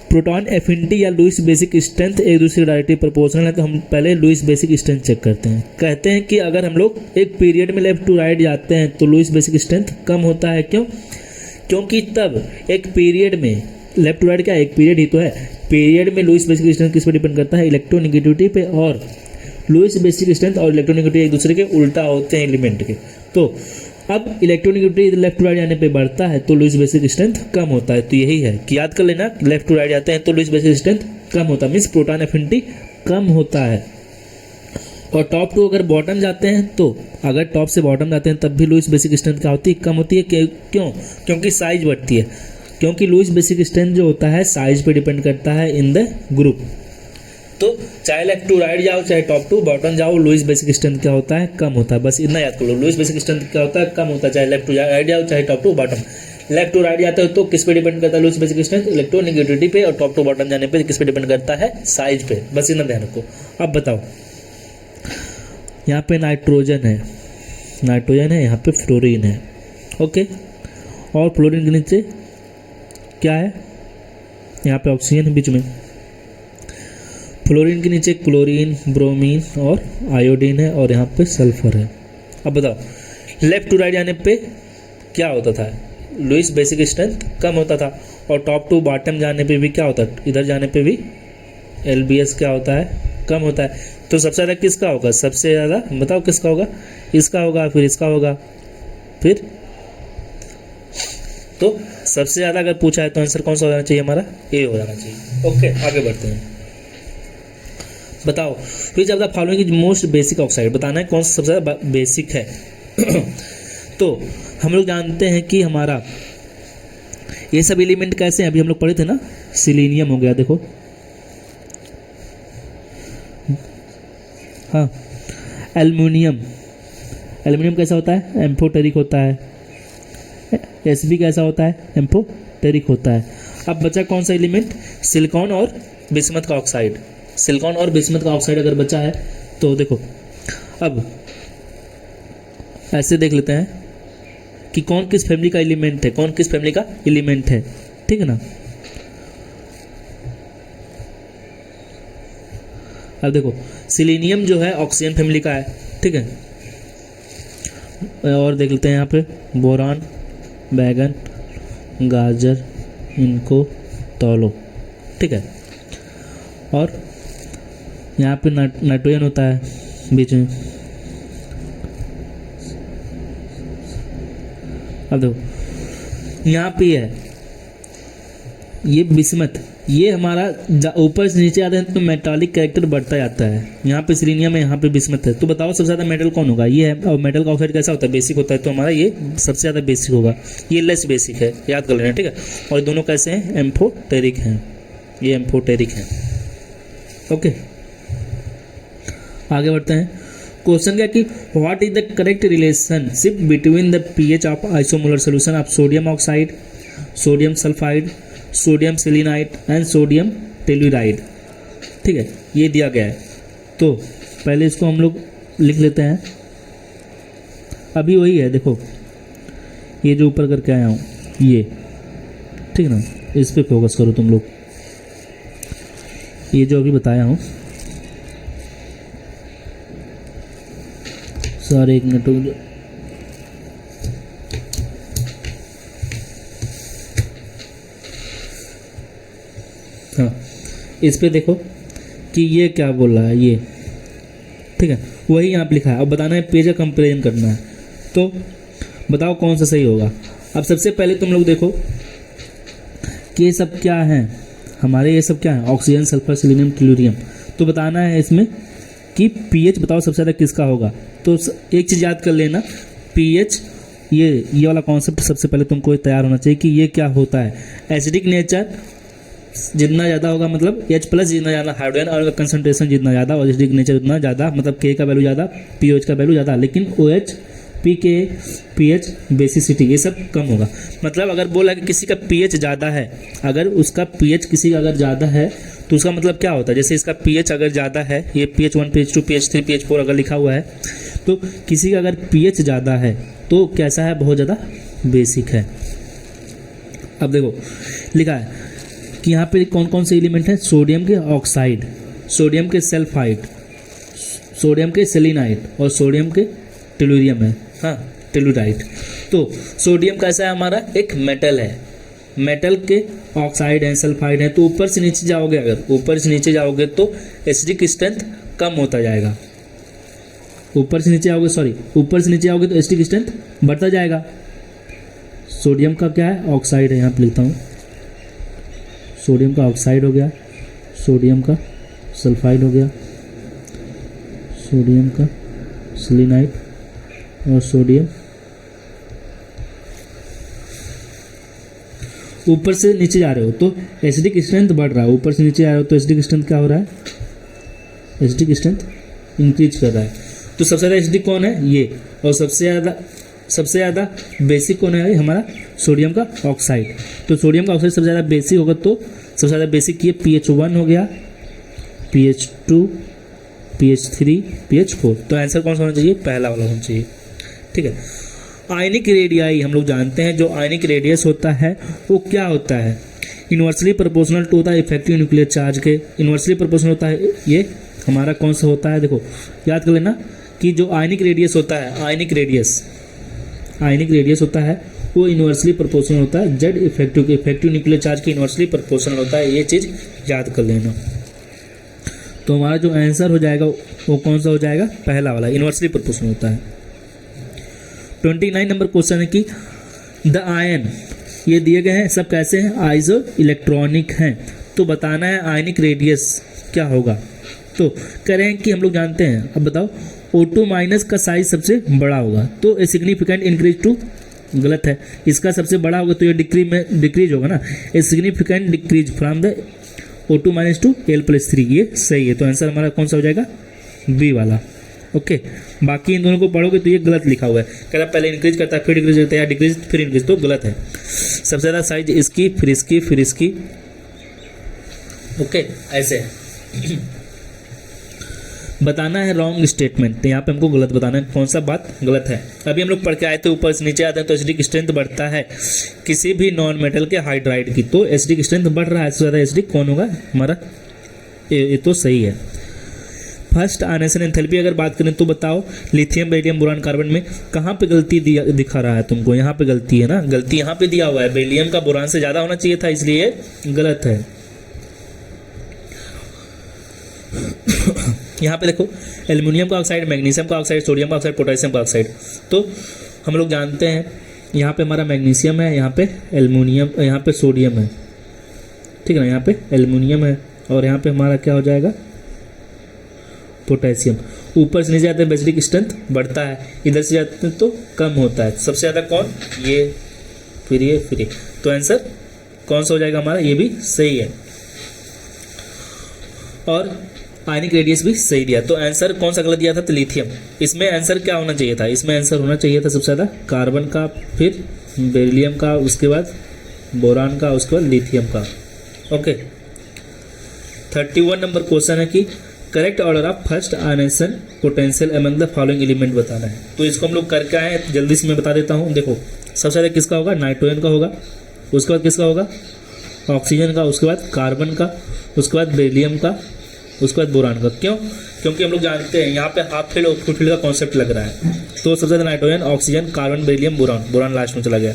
प्रोटॉन एफिनिटी या लुईस बेसिक स्ट्रेंथ एक दूसरे डायरेक्टली प्रोपोर्शनल है, तो हम पहले लुईस बेसिक स्ट्रेंथ चेक करते हैं। कहते हैं कि अगर हम लोग एक पीरियड में लेफ्ट टू राइट जाते हैं तो लुईस बेसिक स्ट्रेंथ कम होता है, क्यों, क्योंकि तब एक पीरियड में लेफ्ट टू राइट क्या, एक पीरियड ही तो है, पीरियड में लुईस बेसिक स्ट्रेंथ किस पे डिपेंड करता है, इलेक्ट्रोनेगेटिविटी पे, और लुईस बेसिक स्ट्रेंथ और इलेक्ट्रोनेगेटिविटी एक दूसरे के उल्टा होते हैं एलिमेंट के। तो अब इलेक्ट्रोनेगेटिविटी लेफ्ट टू राइट जाने पे बढ़ता है तो लुईस बेसिक स्ट्रेंथ कम होता है। तो यही है कि याद कर लेना, लेफ्ट टू राइट जाते हैं तो लुईस बेसिक स्ट्रेंथ कम होता है, मीन्स प्रोटॉन एफिनिटी कम होता है। और टॉप टू अगर बॉटम जाते हैं, तो अगर टॉप से बॉटम जाते हैं तब भी लुईस बेसिक स्ट्रेंथ क्या होती है, कम होती है। क्यों, क्योंकि साइज बढ़ती है, क्योंकि लुईस बेसिक स्ट्रेंथ जो होता है साइज पे डिपेंड करता है इन द ग्रुप। तो चाहे लेफ्ट टू राइट जाओ चाहे टॉप टू बॉटम जाओ, लुईस बेसिक स्ट्रेंथ क्या होता है, कम होता है। बस इतना याद कर लो, लुईस बेसिक स्ट्रेंथ क्या होता है, कम होता है, चाहे लेफ्ट टू राइट जाओ चाहे top to bottom. Left to right जाते हो तो किस पे डिपेंड करता है लुईस बेसिक स्ट्रेंथ, इलेक्ट्रोनेगेटिविटी पे, और टॉप टू बॉटम जाने पे किस पे डिपेंड करता है, साइज पे। बस इतना ध्यान रखो। अब बताओ, यहाँ पे नाइट्रोजन है, नाइट्रोजन है, यहाँ पे फ्लोरीन है, ओके, और फ्लोरीन के नीचे क्या है, यहाँ पे ऑक्सीजन है बीच में, फ्लोरीन के नीचे क्लोरीन, ब्रोमीन और आयोडीन है, और यहाँ पे सल्फर है। अब बताओ लेफ्ट टू राइट जाने पे क्या होता था, लुईस बेसिक स्ट्रेंथ कम होता था, और टॉप टू बॉटम जाने पे भी क्या होता है, इधर जाने पे भी LBS क्या होता है, कम होता है। तो सबसे ज़्यादा किसका होगा, सबसे ज़्यादा बताओ किसका होगा, इसका होगा, फिर इसका होगा, फिर तो सबसे ज़्यादा अगर पूछा है तो आंसर कौन सा हो जाना चाहिए हमारा, ए हो जाना चाहिए। ओके, आगे बढ़ते हैं। बताओ विच of the following is most basic oxide, बताना है कौन सा सबसे ज़्यादा बेसिक है। तो हम लोग जानते हैं कि हमारा ये सब एलिमेंट कैसे हैं, अभी हम लोग पढ़े थे ना, सिलीनियम हो गया, देखो हाँ, एल्युमिनियम, एल्युमिनियम कैसा होता है, एम्फोटेरिक होता है, Sb कैसा होता है, एम्फोटेरिक होता है। अब बचा कौन सा एलिमेंट, सिलिकॉन और बिस्मथ का ऑक्साइड, सिलिकॉन और बिस्मथ का ऑक्साइड अगर बचा है तो देखो, अब ऐसे देख लेते हैं कि कौन किस फैमिली का एलिमेंट है, कौन किस फैमिली का एलिमेंट है, ठीक है ना। अब देखो सिलीनियम जो है ऑक्सीजन फैमिली का है, ठीक है, और देख लेते हैं यहाँ पे बोरान, बैगन, गाजर, इनको तौलो, ठीक है, और यहाँ पे नाइट्रोजन होता है बीच में। अब देखो यहाँ पे है, ये बिस्मथ, ये हमारा ऊपर से नीचे आते हैं तो मेटालिक कैरेक्टर बढ़ता जाता है। यहाँ पे सिलीनियम है, यहाँ पे बिस्मथ है। तो बताओ सबसे ज़्यादा मेटल कौन होगा? ये है। और मेटल का ऑक्साइड कैसा होता है? बेसिक होता है। तो हमारा ये सबसे ज़्यादा बेसिक होगा, ये लेस बेसिक है, याद कर लेना, ठीक है। और दोनों कैसे हैं? एम्फोटेरिक हैं, ये एम्फोटेरिक हैं। ओके, आगे बढ़ते हैं। क्वेश्चन क्या कि what is the correct relationship between the pH of isomolar solution of sodium oxide, sodium sulphide, sodium selenite and sodium telluride, ठीक है, ये दिया गया है। तो पहले इसको हम लोग लिख लेते हैं। अभी वही है, देखो ये जो ऊपर करके आया हूँ ये, ठीक ना, इस पे फोकस करो तुम लोग। ये जो अभी बताया हूँ, सर एक मिनट हो, हाँ इस पे देखो कि ये क्या बोल रहा है, ये ठीक है, वही यहाँ पे लिखा है। अब बताना है पेज का कंपेरिजन करना है, तो बताओ कौन सा सही होगा। अब सबसे पहले तुम लोग देखो कि ये सब क्या है हमारे, ये सब क्या है? Oxygen, sulphur, selenium, tellurium. तो बताना है इसमें कि पीएच बताओ सबसे ज़्यादा किसका होगा। तो एक चीज़ याद कर लेना, पीएच, ये वाला कॉन्सेप्ट सबसे पहले तुमको तैयार होना चाहिए कि ये क्या होता है। एसिडिक नेचर जितना ज़्यादा होगा, मतलब H+ जितना ज़्यादा हाइड्रोजन और कंसंट्रेशन जितना ज़्यादा, और एसिडिक नेचर उतना ज़्यादा, मतलब K का वैल्यू ज़्यादा, पीओएच का वैल्यू ज़्यादा, लेकिन OH, PK, पीएच, बेसिसिटी ये सब कम होगा। मतलब अगर बोला कि किसी का पीएच ज़्यादा है, अगर उसका पीएच किसी का अगर ज़्यादा है तो उसका मतलब क्या होता है? जैसे इसका पीएच अगर ज़्यादा है, ये pH1, pH2, pH3, pH4 अगर लिखा हुआ है, तो किसी का अगर पीएच ज़्यादा है तो कैसा है? बहुत ज़्यादा बेसिक है। अब देखो लिखा है कि यहाँ पे कौन कौन से एलिमेंट हैं? सोडियम के ऑक्साइड, सोडियम के सल्फाइड, सोडियम के सेलिनाइट और सोडियम के टेलुरियम है, हाँ टेलुराइड। तो सोडियम कैसा है? हमारा एक मेटल है, मेटल के ऑक्साइड हैं, सल्फाइड हैं। तो ऊपर से नीचे जाओगे, अगर ऊपर से नीचे जाओगे तो एसिडिक स्ट्रेंथ कम होता जाएगा। ऊपर से नीचे आओगे, सॉरी ऊपर से नीचे आओगे तो एसिडिक स्ट्रेंथ बढ़ता जाएगा। सोडियम का क्या है? ऑक्साइड है, यहाँ पे लिखता हूँ, सोडियम का ऑक्साइड हो गया, सोडियम का सल्फाइड हो गया, सोडियम का सेलेनाइट और सोडियम। ऊपर से नीचे जा रहे हो तो एसिडिक स्ट्रेंथ बढ़ रहा है, ऊपर से नीचे आ रहे हो तो एसिडिक स्ट्रेंथ क्या हो रहा है? एसिडिक स्ट्रेंथ इंक्रीज कर रहा है। तो सबसे ज़्यादा एसिडिक कौन है? ये। और सबसे ज़्यादा बेसिक कौन है? हमारा सोडियम का ऑक्साइड। तो सोडियम का ऑक्साइड सबसे ज़्यादा बेसिक होगा, तो सबसे ज़्यादा बेसिक ये pH1 हो गया, pH2, pH3, pH4। तो आंसर कौन सा होना चाहिए? पहला वाला होना चाहिए, ठीक है। आयनिक रेडियाई हम लोग जानते हैं, जो आयनिक रेडियस होता है वो क्या होता है? इन्वर्सली प्रोपोर्शनल टू होता है इफेक्टिव न्यूक्लियर चार्ज के, इन्वर्सली प्रोपोर्शनल होता है। ये हमारा कौन सा होता है? देखो याद कर लेना कि जो आयनिक रेडियस होता है, आयनिक रेडियस होता है वो इन्वर्सली प्रोपोर्शनल होता है जेड इफेक्टिव के, इफेक्टिव न्यूक्लियर चार्ज के इन्वर्सली प्रोपोर्शनल होता है। ये चीज़ याद कर लेना। तो हमारा जो आंसर हो जाएगा वो कौन सा हो जाएगा? पहला वाला, इन्वर्सली प्रोपोर्शनल होता है। 29 नंबर क्वेश्चन है कि द आयन, ये दिए गए हैं सब कैसे हैं? आइसो इलेक्ट्रॉनिक हैं। तो बताना है आयनिक रेडियस क्या होगा। तो कह रहे हैं कि हम लोग जानते हैं, अब बताओ O2- का साइज सबसे बड़ा होगा, तो ए सिग्निफिकेंट इंक्रीज टू, गलत है, इसका सबसे बड़ा होगा तो ये डिक्रीज होगा ना, a significant decrease from the O2- to L+3, ये सही है। तो आंसर हमारा कौन सा हो जाएगा? बी वाला। ओके, बाकी इन दोनों को पढ़ोगे तो ये गलत लिखा हुआ है, कह रहा पहले इंक्रीज करता है फिर डिक्रीज करता है, या डिक्रीज फिर इंक्रीज, तो गलत है। सबसे ज़्यादा साइज इसकी, फिर इसकी, फिर इसकी। ओके, ऐसे बताना है रॉन्ग स्टेटमेंट। यहाँ पे हमको गलत बताना है, कौन सा बात गलत है। अभी हम लोग पढ़ के आए थे, ऊपर से नीचे आते हैं तो एसिडिक स्ट्रेंथ बढ़ता है किसी भी नॉन मेटल के हाइड्राइड की, तो एसिडिक स्ट्रेंथ बढ़ रहा है। सबसे ज़्यादा एसिडिक कौन होगा? हमारा ये तो सही है। फर्स्ट आयनेशन एंथैल्पी अगर बात करें तो बताओ लिथियम, बेरिलियम, बोरान, कार्बन में कहाँ पे गलती दिखा रहा है तुमको? यहाँ पे गलती है ना, गलती यहाँ पे दिया हुआ है, बेरिलियम का बोरान से ज़्यादा होना चाहिए था, इसलिए गलत है। यहाँ पे देखो एल्युमिनियम का ऑक्साइड, मैग्नीशियम का ऑक्साइड, सोडियम का ऑक्साइड, पोटेशियम का ऑक्साइड। तो हम लोग जानते हैं यहाँ पे हमारा मैग्नीशियम है, यहाँ पे एल्युमिनियम, यहाँ पे सोडियम है, ठीक है ना। यहाँ पे एल्युमिनियम है और यहाँ पे हमारा क्या हो जाएगा, पोटेशियम। ऊपर से नीचे जाते हैं बेसिक स्ट्रेंथ बढ़ता है, इधर से जाते हैं तो कम होता है। सबसे ज़्यादा कौन, ये, फिर ये, फिर ये। तो आंसर कौन सा हो जाएगा हमारा, ये भी सही है। और आयनिक रेडियस भी सही दिया। तो आंसर कौन सा गलत दिया था, तो लिथियम। इसमें आंसर क्या होना चाहिए था, इसमें आंसर होना चाहिए था सबसे ज़्यादा कार्बन का, फिर बेरिलियम का, उसके बाद बोरान का, उसके बाद लिथियम का। ओके। 31 नंबर क्वेश्चन है कि correct order of first ionisation potential among the following element बताना है। तो इसको हम लोग करके आए हैं, जल्दी से मैं बता देता हूँ। देखो सबसे ज़्यादा किसका होगा, नाइट्रोजन का होगा, उसके बाद किसका होगा, ऑक्सीजन का, उसके बाद कार्बन का, उसके बाद बेरिलियम का, उसके बाद बोरान का। क्यों, क्योंकि हम लोग जानते हैं यहाँ पे हाफ फील्ड और फुल फील्ड का कॉन्सेप्ट लग रहा है। तो सबसे ज़्यादा nitrogen, oxygen, carbon, beryllium, boron. Boron last में चला गया।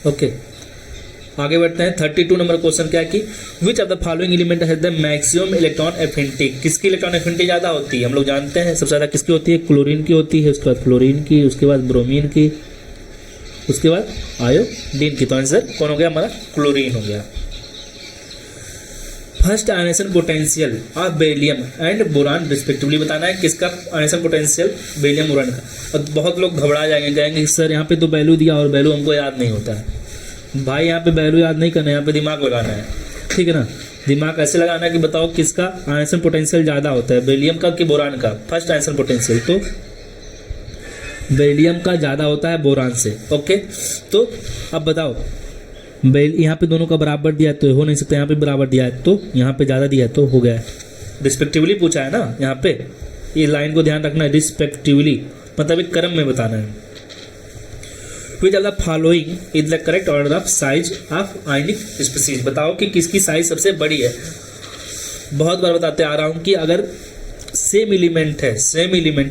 ओके, आगे बढ़ते हैं। 32 नंबर क्वेश्चन क्या है कि which of the following element has the maximum electron affinity. किसकी इलेक्ट्रॉन एफिनिटी ज़्यादा होती है, हम लोग जानते हैं सबसे ज़्यादा किसकी होती है, क्लोरीन की होती है, उसके बाद फ्लोरीन की, उसके बाद ब्रोमीन की, उसके बाद आयोडीन की। तो आंसर कौन हो गया हमारा, क्लोरीन हो गया। First ionisation potential of beryllium and boron respectively बताना है। किसका आयनेशन पोटेंशियल, बेरिलियम बोरान का। और बहुत लोग घबरा जाएंगे, कहेंगे सर यहाँ पे तो वैल्यू दिया और वैल्यू हमको याद नहीं होता है। भाई यहाँ पे वैल्यू याद नहीं करना है, यहाँ पे दिमाग लगाना है, ठीक है ना। दिमाग ऐसे लगाना है कि बताओ किसका आयनेशन पोटेंशियल ज़्यादा होता है, बेरिलियम का कि बोरान का। फर्स्ट आयनेशन पोटेंशियल तो बेरिलियम का ज़्यादा होता है बोरान से। ओके, तो अब बताओ यहाँ पे दोनों का बराबर दिया है तो हो नहीं सकता, यहाँ पे बराबर दिया है तो यहाँ पे ज़्यादा दिया है तो हो गया है। रिस्पेक्टिवली पूछा है ना, यहाँ पे ये लाइन को ध्यान रखना है, रिस्पेक्टिवली मतलब एक क्रम में बताना है। विच of the following is the correct order of size of ionic species. बताओ कि किसकी साइज सबसे बड़ी है। बहुत बार बताते आ रहा हूँ कि अगर सेम एलिमेंट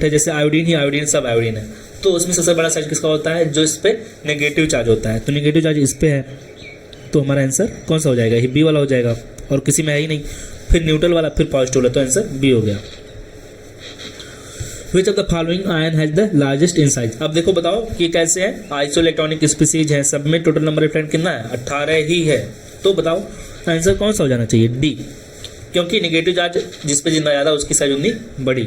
है, जैसे आयोडीन ही आयोडीन, सब आयोडीन है, तो उसमें सबसे बड़ा साइज किसका होता है, जो इस पे नेगेटिव चार्ज होता है। तो नेगेटिव चार्ज इस पे है, तो हमारा आंसर कौन सा हो जाएगा, ये बी वाला हो जाएगा। और किसी में है ही नहीं, फिर न्यूट्रल वाला, फिर पॉजिटिव वाला, तो आंसर बी हो गया। विच of the following ion has the largest in size. अब देखो बताओ कि कैसे है, आइसो इलेक्ट्रॉनिक स्पीसीज है, सब में टोटल नंबर ऑफ कितना है, 18 ही है। तो बताओ आंसर कौन सा हो जाना चाहिए, डी, क्योंकि नेगेटिव चार्ज जिस पे जितना ज़्यादा उसकी साइज उतनी बड़ी।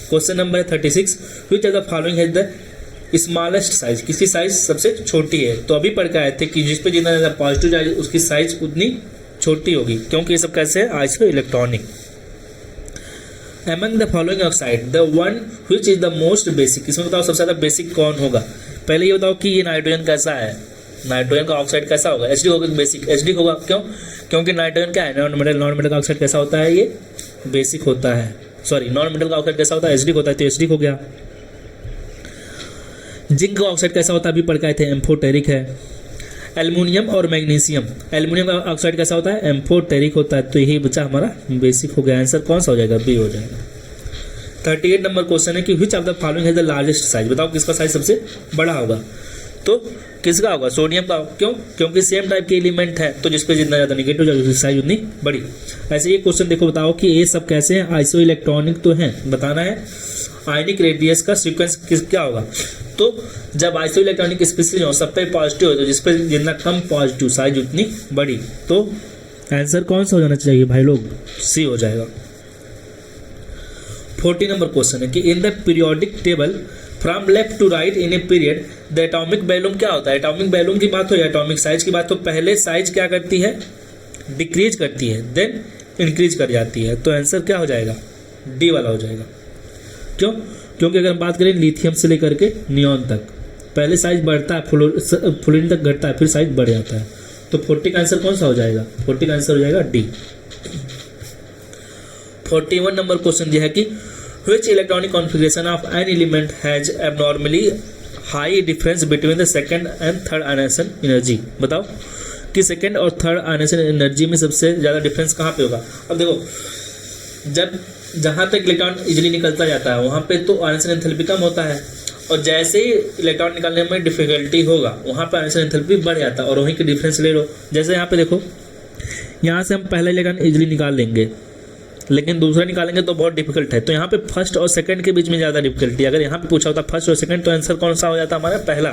Question number 36, which of the following has the smallest size. किसकी साइज सबसे छोटी है। तो अभी पढ़ के आए थे कि जिस पे जितना ज़्यादा पॉजिटिव चार्ज उसकी साइज उतनी छोटी होगी, क्योंकि ये सब कैसे है, iso electronic. Among the following oxide, the one which is the most basic। इसमें बताओ सबसे ज़्यादा बेसिक कौन होगा। पहले ये बताओ कि ये नाइट्रोजन कैसा है, नाइट्रोजन का ऑक्साइड कैसा होगा, एचडी होगा कि बेसिक, एचडी होगा। क्यों, क्योंकि नाइट्रोजन क्या है, नॉन मेटल का ऑक्साइड कैसा होता है, ये बेसिक होता है। सॉरी, नॉन मेटल का ऑक्साइड कैसा होता है, एचडी होता है, तो एचडी हो गया। जिंक का ऑक्साइड कैसा होता है, अभी पढ़ के आए थे, एम्फोटेरिक है। एल्युमिनियम और मैग्नीशियम, एल्युमिनियम का ऑक्साइड कैसा होता है, एम्फोटेरिक होता है, तो यही बचा हमारा बेसिक हो गया। आंसर कौन सा हो जाएगा, बी हो जाएगा। 38 नंबर क्वेश्चन है कि which of the following has the largest size. बताओ किसका साइज सबसे बड़ा होगा। तो किसका होगा, सोडियम का। क्यों, क्योंकि सेम टाइप के एलिमेंट है, तो जिस पे जितना ज़्यादा निगेटिव चार्ज उसकी साइज उतनी बड़ी। ऐसे ये क्वेश्चन देखो, बताओ कि ये सब कैसे हैं, आइसो इलेक्ट्रॉनिक तो हैं, बताना है आयनिक रेडियस का सीक्वेंस क्या होगा। तो जब आइसो इलेक्ट्रॉनिक स्पीसीज हो, सब पे पॉजिटिव हो, तो जिस पे जितना कम पॉजिटिव साइज उतनी बड़ी। तो आंसर कौन सा हो जाना चाहिए भाई लोग, सी हो जाएगा। 40 नंबर क्वेश्चन है कि in the periodic table from left to right in a period the atomic volume क्या होता है। एटॉमिक वॉल्यूम की बात हो या एटॉमिक साइज की बात हो, पहले साइज क्या करती है, डिक्रीज करती है, देन इंक्रीज कर जाती है। तो आंसर क्या हो जाएगा, डी वाला हो जाएगा। क्यों, क्योंकि अगर हम बात करें लिथियम से लेकर के नियॉन तक, पहले साइज बढ़ता है, फ्लोरीन तक घटता है, फिर साइज बढ़ जाता है। तो 40 का आंसर कौन सा हो जाएगा, 40 का आंसर हो जाएगा डी। 41 नंबर क्वेश्चन यह है कि which electronic configuration of an element has abnormally high difference between the second and third ionization energy। बताओ कि सेकेंड और थर्ड आयनेशन एनर्जी में सबसे ज़्यादा डिफरेंस कहाँ पे होगा। अब देखो, जब जहाँ तक इलेक्ट्रॉन इजीली निकलता जाता है वहाँ पे तो आयनेशन एंथैल्पी कम होता है, और जैसे ही इलेक्ट्रॉन निकालने में डिफिकल्टी होगा वहाँ पर आयनेशन एंथैल्पी बढ़ जाता है। और वहीं के डिफरेंस ले लो, जैसे यहाँ पे देखो, यहाँ से हम पहला इलेक्ट्रॉन इजीली निकाल लेंगे, लेकिन दूसरा निकालेंगे तो बहुत डिफिकल्ट है। तो यहाँ पे फर्स्ट और सेकंड के बीच में ज़्यादा डिफिकल्टी। अगर यहाँ पे पूछा होता फर्स्ट और सेकंड, तो आंसर कौन सा हो जाता हमारा, पहला।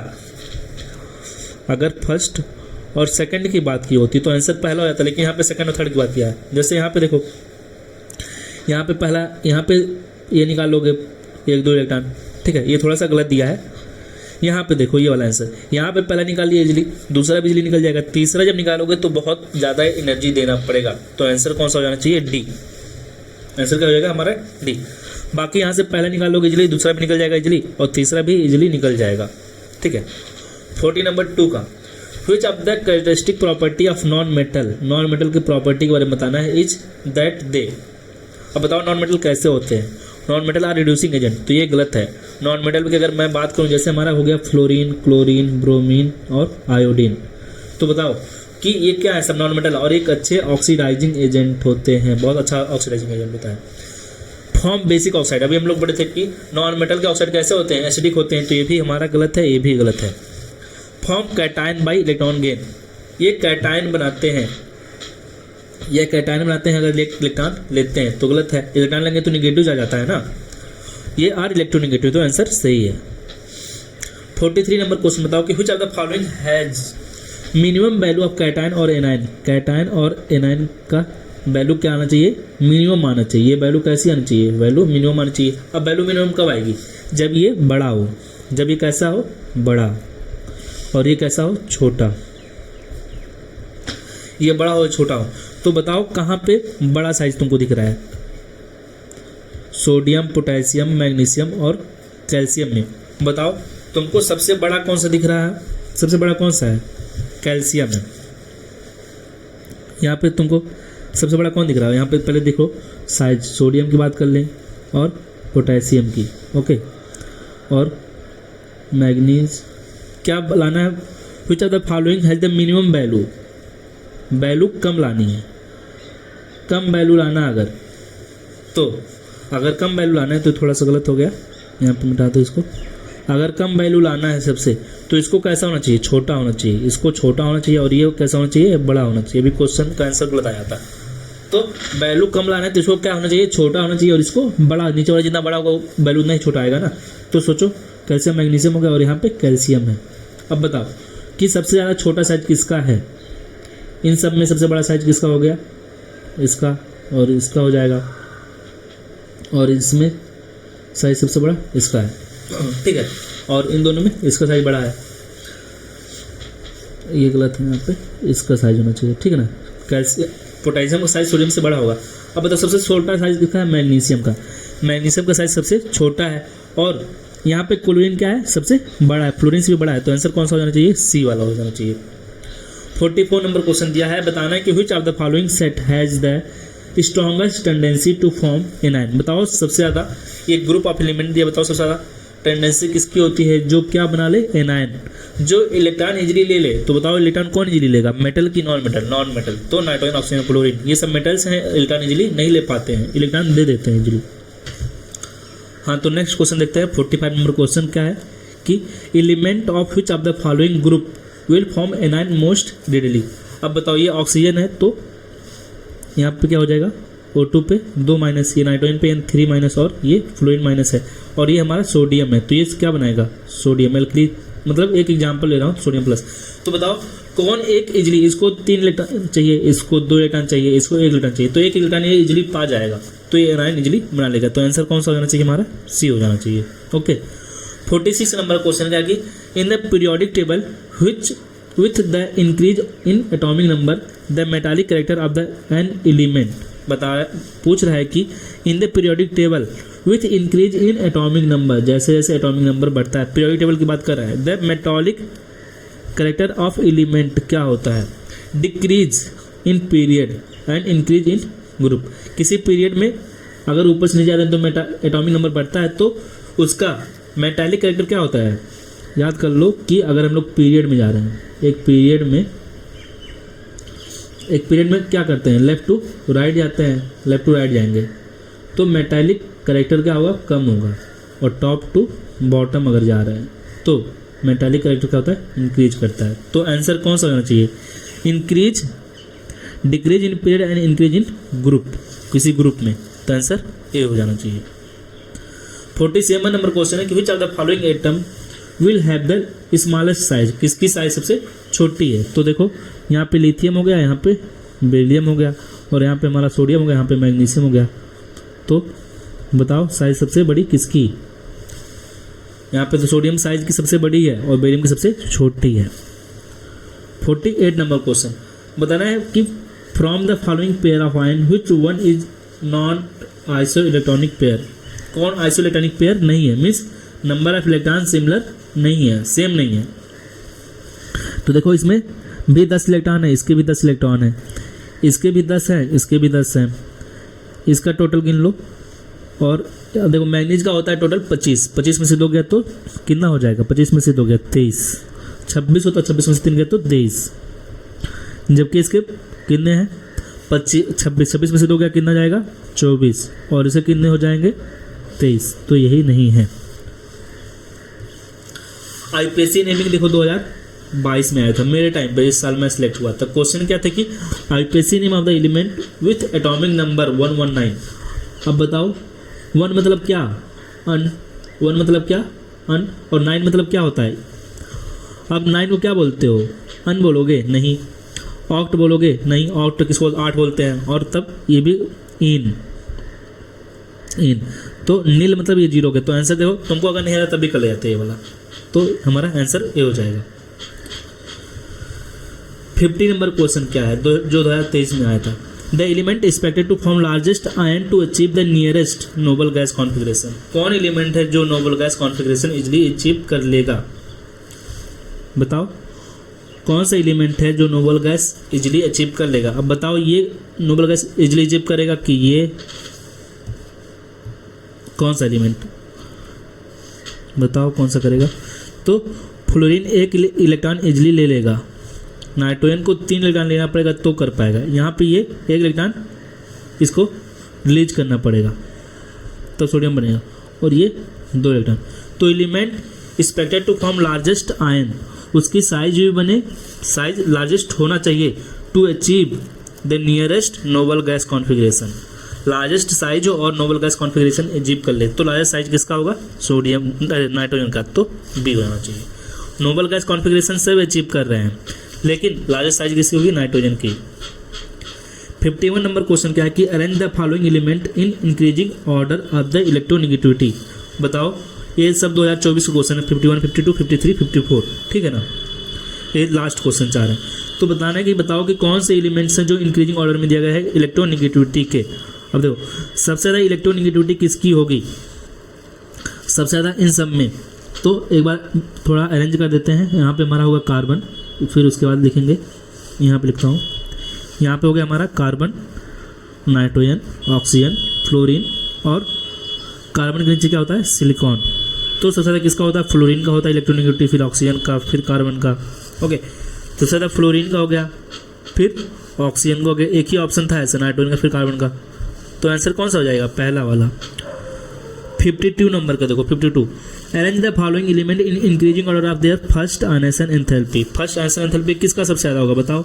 अगर फर्स्ट और सेकंड की बात की होती तो आंसर पहला हो जाता, लेकिन यहाँ पे सेकंड और थर्ड की बात किया है। जैसे यहाँ पे देखो, यहाँ पे पहला, यहाँ पे ये निकाल लोगे 1 2 इलेक्ट्रॉन, ठीक है, ये थोड़ा सा गलत दिया है। यहाँ पे देखो ये वाला आंसर, यहाँ पे पहला निकाल लिया इजली, दूसरा बिजली निकल जाएगा, तीसरा जब निकालोगे तो बहुत ज़्यादा एनर्जी देना पड़ेगा। तो आंसर कौन सा हो जाना चाहिए? डी। आंसर क्या हो जाएगा हमारा? डी। बाकी यहाँ से पहला निकालोगे इजली, दूसरा भी निकल जाएगा इजली, और तीसरा भी इजली निकल जाएगा, ठीक है। 40 नंबर 2 का, विच of the characteristic property of non metal, non metal की प्रॉपर्टी के बारे में बताना है। इज दैट दे, अब बताओ नॉन मेटल कैसे होते हैं? Non metal are reducing agent, तो ये गलत है। नॉन मेटल की अगर मैं बात करूं, जैसे हमारा हो गया फ्लोरीन, क्लोरीन, ब्रोमीन और आयोडीन, तो बताओ कि ये क्या है? सब नॉन मेटल और एक अच्छे ऑक्सीडाइजिंग एजेंट होते हैं, बहुत अच्छा ऑक्सीडाइजिंग एजेंट होता है। फॉर्म बेसिक ऑक्साइड, अभी हम लोग पढ़े थे कि नॉन मेटल के ऑक्साइड कैसे होते हैं? एसिडिक होते हैं, तो ये भी हमारा गलत है, ये भी गलत है। Form cation by electron gain, ये कैटायन बनाते हैं, ये कैटायन बनाते हैं अगर इलेक्ट्रॉन लेते हैं, तो गलत है। इलेक्ट्रॉन लेंगे तो निगेटिव आ जाता है ना, ये आर इलेक्ट्रोनिगेटिव, तो आंसर सही है। 43 नंबर क्वेश्चन बताओ कि which of the following has minimum value of cation और एनायन, कैटायन और एनायन का वैल्यू क्या आना चाहिए? मिनिमम आना चाहिए। वैल्यू कैसी आनी चाहिए? वैल्यू मिनिमम आनी चाहिए। अब वैल्यू मिनिमम कब आएगी? जब ये बड़ा हो, जब ये कैसा हो? बड़ा, और ये कैसा हो? छोटा। ये बड़ा हो छोटा हो, तो बताओ कहाँ पे बड़ा साइज तुमको दिख रहा है? सोडियम, पोटेशियम, मैग्नीशियम और कैल्शियम में बताओ तुमको सबसे बड़ा कौन सा दिख रहा है? सबसे बड़ा कौन सा है? कैल्शियम है। यहाँ पे तुमको सबसे बड़ा कौन दिख रहा है? यहाँ पे पहले देखो साइज, सोडियम की बात कर लें और पोटेशियम की, ओके, और मैग्नीज क्या लाना है? Which of the following has the minimum value, value कम लानी है, कम वैल्यू लाना अगर, तो अगर कम वैल्यू लाना है तो थोड़ा सा गलत हो गया, यहाँ पे मिटा दो इसको। अगर कम वैल्यू लाना है सबसे, तो इसको कैसा होना चाहिए? छोटा होना चाहिए, इसको छोटा होना चाहिए, और ये कैसा होना चाहिए? बड़ा होना चाहिए। अभी क्वेश्चन का आंसर गलत आ जाता है। तो वैल्यू कम लाना है तो इसको क्या होना चाहिए? छोटा होना चाहिए, और इसको बड़ा, नीचे वाला जितना बड़ा होगा वैल्यू उतना ही छोटा आएगा ना। तो सोचो कैल्शियम, मैग्नीशियम हो गया, और यहाँ पे कैल्शियम है। अब बताओ कि सबसे ज़्यादा छोटा साइज किसका है? इन सब में सबसे बड़ा साइज किसका हो गया? इसका, और इसका हो जाएगा, और इसमें साइज सबसे बड़ा इसका है, ठीक है, और इन दोनों में इसका साइज बड़ा है। ये गलत है, यहाँ पे इसका साइज होना चाहिए, ठीक है ना। कैल्शियम, पोटेशियम का साइज सोडियम से बड़ा होगा। अब बताओ सबसे छोटा साइज किसका है? मैग्नीशियम का। मैग्नीशियम का साइज सबसे छोटा है, और यहाँ पे क्लोरीन क्या है? सबसे बड़ा है, फ्लोरीन से भी बड़ा है। तो आंसर कौन सा हो जाना चाहिए? सी वाला हो जाना चाहिए। 44 नंबर क्वेश्चन दिया है, बताना है कि which of the following set has the strongest tendency to form anion. बताओ सबसे ज़्यादा, ये ग्रुप ऑफ एलिमेंट दिया, बताओ सबसे ज़्यादा टेंडेंसी किसकी होती है? जो क्या बना ले? एनायन। जो इलेक्ट्रॉन इजीली ले ले, तो बताओ इलेक्ट्रॉन कौन इजीली लेगा? मेटल की नॉन मेटल? Non metal. तो नाइट्रोजन, ऑक्सीजन, क्लोरीन, ये सब मेटल्स हैं, इलेक्ट्रॉन इजीली नहीं ले पाते हैं, इलेक्ट्रॉन दे देते हैं इजीली। हाँ, तो नेक्स्ट क्वेश्चन देखते हैं। 45 नंबर क्वेश्चन क्या है कि element of which of the following group will form anion most readily. अब बताओ ये ऑक्सीजन है, तो यहाँ पे क्या हो जाएगा? O2 पे 2 माइनस, ये नाइट्रोजन पे N3 माइनस, और ये फ्लोरीन माइनस है, और ये हमारा सोडियम है, तो ये क्या बनाएगा? सोडियम एल्कली, मतलब एक एग्जांपल ले रहा हूँ, सोडियम प्लस। तो बताओ कौन एक इजली, इसको 3 इलेक्ट्रॉन चाहिए, इसको 2 इलेक्ट्रॉन चाहिए, इसको 1 इलेक्ट्रॉन चाहिए, तो 1 इलेक्ट्रॉन ये इजली पा जाएगा, तो ये एनायन इजली बना लेगा। तो आंसर कौन सा हो जाना चाहिए? हमारा सी हो जाना चाहिए, ओके। 46 नंबर क्वेश्चन है कि in the periodic table which with the increase in atomic number the metallic character of the an element, पूछ रहा है कि in the periodic table with increase in atomic number, जैसे जैसे एटॉमिक नंबर बढ़ता है, पीरियोडिक टेबल की बात कर रहा है, the metallic character of element क्या होता है? Decrease in period and increase in group. किसी पीरियड में अगर ऊपर से नीचे जाते हैं तो एटॉमिक नंबर बढ़ता है, तो उसका मेटालिक कैरेक्टर क्या होता है? याद कर लो कि अगर हम लोग पीरियड में जा रहे हैं, एक पीरियड में क्या करते हैं? लेफ्ट टू राइट जाते हैं, लेफ्ट टू राइट जाएंगे, तो मेटालिक कैरेक्टर क्या होगा? कम होगा। और टॉप टू बॉटम अगर जा रहे हैं तो मेटालिक कैरेक्टर क्या होता है? इंक्रीज करता है। तो आंसर कौन सा होना चाहिए? Increase, decrease in period and increase in group, किसी ग्रुप में, तो आंसर ए हो जाना चाहिए। 47 नंबर क्वेश्चन है कि which of the following atom will have the smallest size, किसकी साइज सबसे छोटी है। तो देखो यहाँ पे लिथियम हो गया, यहाँ पे बेरिलियम हो गया, और यहाँ पे हमारा सोडियम हो गया, यहाँ पे मैग्नीशियम हो गया। तो बताओ साइज सबसे बड़ी किसकी? यहाँ पे तो सोडियम साइज की सबसे बड़ी है और बेरिलियम की सबसे छोटी है। 48 नंबर क्वेश्चन बताना है कि from the following pair of ion which one is non iso electronic pair. कौन आइसो इलेक्ट्रॉनिक पेयर नहीं है? Means number of electron similar नहीं है, सेम नहीं है। तो देखो इसमें भी 10 इलेक्ट्रॉन है, इसके भी 10 इलेक्ट्रॉन है, इसके भी 10 है, इसके भी 10 है, इसका टोटल गिन लो। और देखो मैग्नीज का होता है टोटल 25, 25 में से 2 गया तो कितना हो जाएगा? 25 में से 2 गया 23, 26 होता है, 26 में से 3 गया तो 23। जबकि इसके कितने हैं? 25, 26 में से 2 गया कितना जाएगा? 24, और इसे कितने हो जाएंगे? 23। तो यही नहीं है। आईपीएससी नेमिंग देखो 2022 में आया था, मेरे टाइम पे, इस साल में सिलेक्ट हुआ था। क्वेश्चन क्या था कि IPSC name of the element with atomic number 119। अब बताओ 1 मतलब क्या? अन। 1 मतलब क्या? अन। और 9 मतलब क्या होता है? अब 9 को क्या बोलते हो? अन बोलोगे? नहीं। ऑक्ट बोलोगे? नहीं। ऑक्ट किसको 8 बोलते हैं। और तब ये भी इन। तो नील मतलब ये 0 के। तो आंसर देखो, तुमको अगर नहीं आ रहा तभी कर ले जाते ये वाला। तो हमारा आंसर ये हो जाएगा। 50 नंबर क्वेश्चन क्या है जो 2023 में आया था? The element expected to form largest ion to achieve the nearest noble gas configuration. कौन एलिमेंट है जो noble gas configuration easily achieve कर लेगा? बताओ कौन सा एलिमेंट है जो नोबल गैस इजिली अचीव कर लेगा? अब बताओ ये नोबल गैस इजिली अचीव करेगा कि ये कौन सा एलिमेंट? बताओ कौन सा करेगा? तो फ्लोरीन 1 इलेक्ट्रॉन इजिली ले लेगा, नाइट्रोजन को 3 इलेक्ट्रॉन लेना पड़ेगा तो कर पाएगा। यहाँ पे ये 1 इलेक्ट्रॉन इसको रिलीज करना पड़ेगा तो सोडियम बनेगा, और ये 2 इलेक्ट्रॉन। तो element expected to form largest ion, उसकी साइज भी बने, साइज लार्जेस्ट होना चाहिए to achieve the nearest noble gas configuration. Largest size और नोबल गैस कॉन्फिगरेशन अचीव कर ले तो लार्जेस्ट साइज किसका होगा? सोडियम नाइट्रोजन का, तो बी होना चाहिए। नोबल गैस कॉन्फिगरेशन सब अचीव कर रहे हैं, लेकिन लार्जेस्ट साइज किसकी होगी? नाइट्रोजन की। 51 नंबर क्वेश्चन क्या है कि arrange the following element in increasing order of the electronegativity. बताओ ये सब 2024 का क्वेश्चन है। 51, 52, 53, 54, ठीक है ना? ये लास्ट क्वेश्चन 4 है। तो बताना है कि बताओ कि कौन से एलिमेंट्स हैं जो इंक्रीजिंग ऑर्डर में दिया गया है इलेक्ट्रोनेगेटिविटी के। अब देखो सबसे ज़्यादा इलेक्ट्रोनेगेटिविटी किसकी होगी? सबसे ज़्यादा इन सब में। तो एक बार थोड़ा अरेंज कर देते हैं। यहाँ पे हमारा होगा कार्बन, फिर उसके बाद लिखेंगे, यहाँ पे लिखता हूँ, यहाँ पे हो गया हमारा कार्बन, नाइट्रोजन, ऑक्सीजन, फ्लोरीन, और कार्बन के नीचे क्या होता है? सिलिकॉन। तो सबसे ज़्यादा किसका होता है? फ्लोरीन का होता है इलेक्ट्रोनेगेटिविटी, फिर ऑक्सीजन का, फिर कार्बन का। ओके, तो सबसे ज़्यादा फ्लोरीन का हो गया, फिर ऑक्सीजन का हो गया। एक ही ऑप्शन था ऐसा, नाइट्रोजन का फिर कार्बन का। तो आंसर कौन सा हो जाएगा? पहला वाला। 52 नंबर का देखो, 52 arrange the following element in increasing order of their first ionisation enthalpy. First ionisation enthalpy किसका सबसे ज़्यादा होगा? बताओ।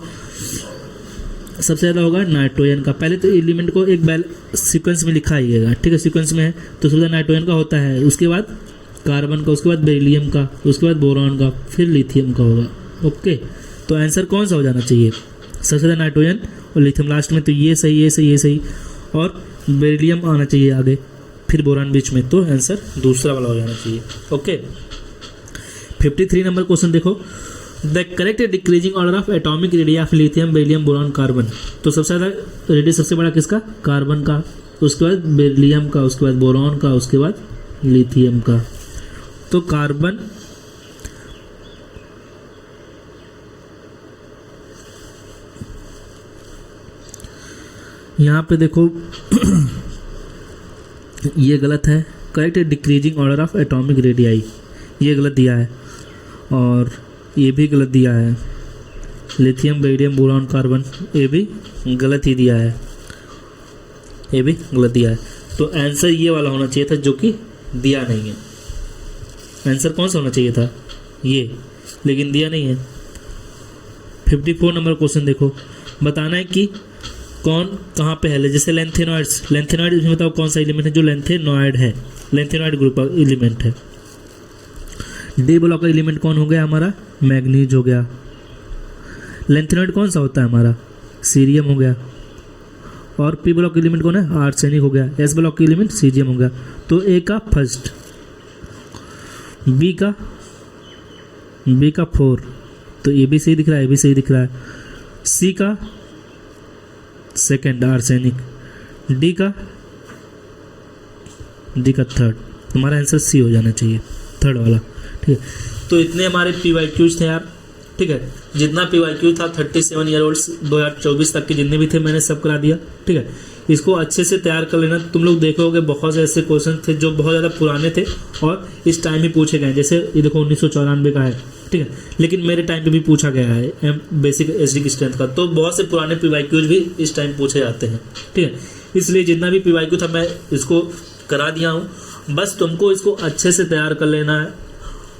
सबसे ज़्यादा होगा नाइट्रोजन का। पहले तो एलिमेंट को एक सीक्वेंस में लिखा आइएगा, ठीक है? सीक्वेंस में है तो सबसे नाइट्रोजन का होता है, उसके बाद कार्बन का, उसके बाद बेरिलियम का, उसके बाद बोरॉन का, फिर लिथियम का होगा। ओके, तो आंसर कौन सा हो जाना चाहिए? सबसे ज़्यादा नाइट्रोजन और लिथियम लास्ट में। तो ये सही, ये सही, ये सही, और बेरिलियम आना चाहिए आगे, फिर बोरान बीच में। तो आंसर दूसरा वाला हो जाना चाहिए। ओके, 53 नंबर क्वेश्चन देखो, the correct decreasing order of atomic radius of lithium, beryllium, boron, carbon. तो सबसे ज़्यादा रेडियस सबसे बड़ा किसका? कार्बन का, उसके बाद बेरिलियम का, उसके बाद बोरान का, उसके बाद लिथियम का। तो कार्बन, यहाँ पे देखो ये गलत है। Correct decreasing order of atomic radii, ये गलत दिया है, और ये भी गलत दिया है। लिथियम, बेरिलियम, बोरॉन, कार्बन, ये भी गलत ही दिया है, ये भी गलत दिया है। तो आंसर ये वाला होना चाहिए था जो कि दिया नहीं है। आंसर कौन सा होना चाहिए था? ये, लेकिन दिया नहीं है। 54 नंबर क्वेश्चन देखो, बताना है कि कौन कहाँ पे है। जैसे लेंथेनॉइड्स, लेंथेनॉइड इसमें बताओ कौन सा एलिमेंट है जो लेंथेनॉइड है, लेंथेनॉइड ग्रुप का एलिमेंट है। डी ब्लॉक का एलिमेंट कौन हो गया हमारा? मैग्नीज हो गया। लेंथेनॉइड कौन सा होता है हमारा, सीरियम हो गया। और पी ब्लॉक एलिमेंट कौन है, आर्सेनिक हो गया। एस ब्लॉक एलिमेंट सीजियम हो गया। तो ए का फर्स्ट, बी का 4, तो ए भी सही दिख रहा है, ए भी सही दिख रहा है। सी का सेकेंड आर्सेनिक, डी का थर्ड। तुम्हारा आंसर सी हो जाना चाहिए, थर्ड वाला। ठीक है, तो इतने हमारे PYQs थे यार। ठीक है, जितना PYQ था 37 ईयर ओल्ड्स 2024 तक के जितने भी थे मैंने सब करा दिया। ठीक है, इसको अच्छे से तैयार कर लेना। तुम लोग देखोगे बहुत से ऐसे क्वेश्चन थे जो बहुत ज़्यादा पुराने थे और इस टाइम ही पूछे गए। जैसे ये देखो 1994 का है, ठीक है, लेकिन मेरे टाइम पे भी पूछा गया है बेसिक एचडी की स्ट्रेंथ का। तो बहुत से पुराने PYQs भी इस टाइम पूछे जाते हैं। ठीक है, इसलिए जितना भी PYQ था मैं इसको करा दिया हूँ। बस तुमको इसको अच्छे से तैयार कर लेना है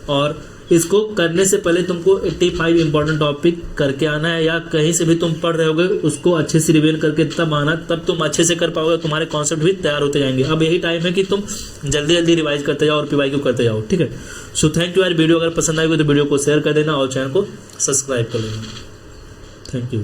और इसको करने से पहले तुमको 85 इंपॉर्टेंट टॉपिक करके आना है, या कहीं से भी तुम पढ़ रहे होगे उसको अच्छे से रिवील करके तब आना, तब तुम अच्छे से कर पाओगे, तुम्हारे कॉन्सेप्ट भी तैयार होते जाएंगे। अब यही टाइम है कि तुम जल्दी जल्दी रिवाइज करते जाओ और PYQ करते जाओ। ठीक है, सो थैंक यू यार। वीडियो अगर पसंद आएगी तो वीडियो को शेयर कर देना और चैनल को सब्सक्राइब कर लेना। Thank you.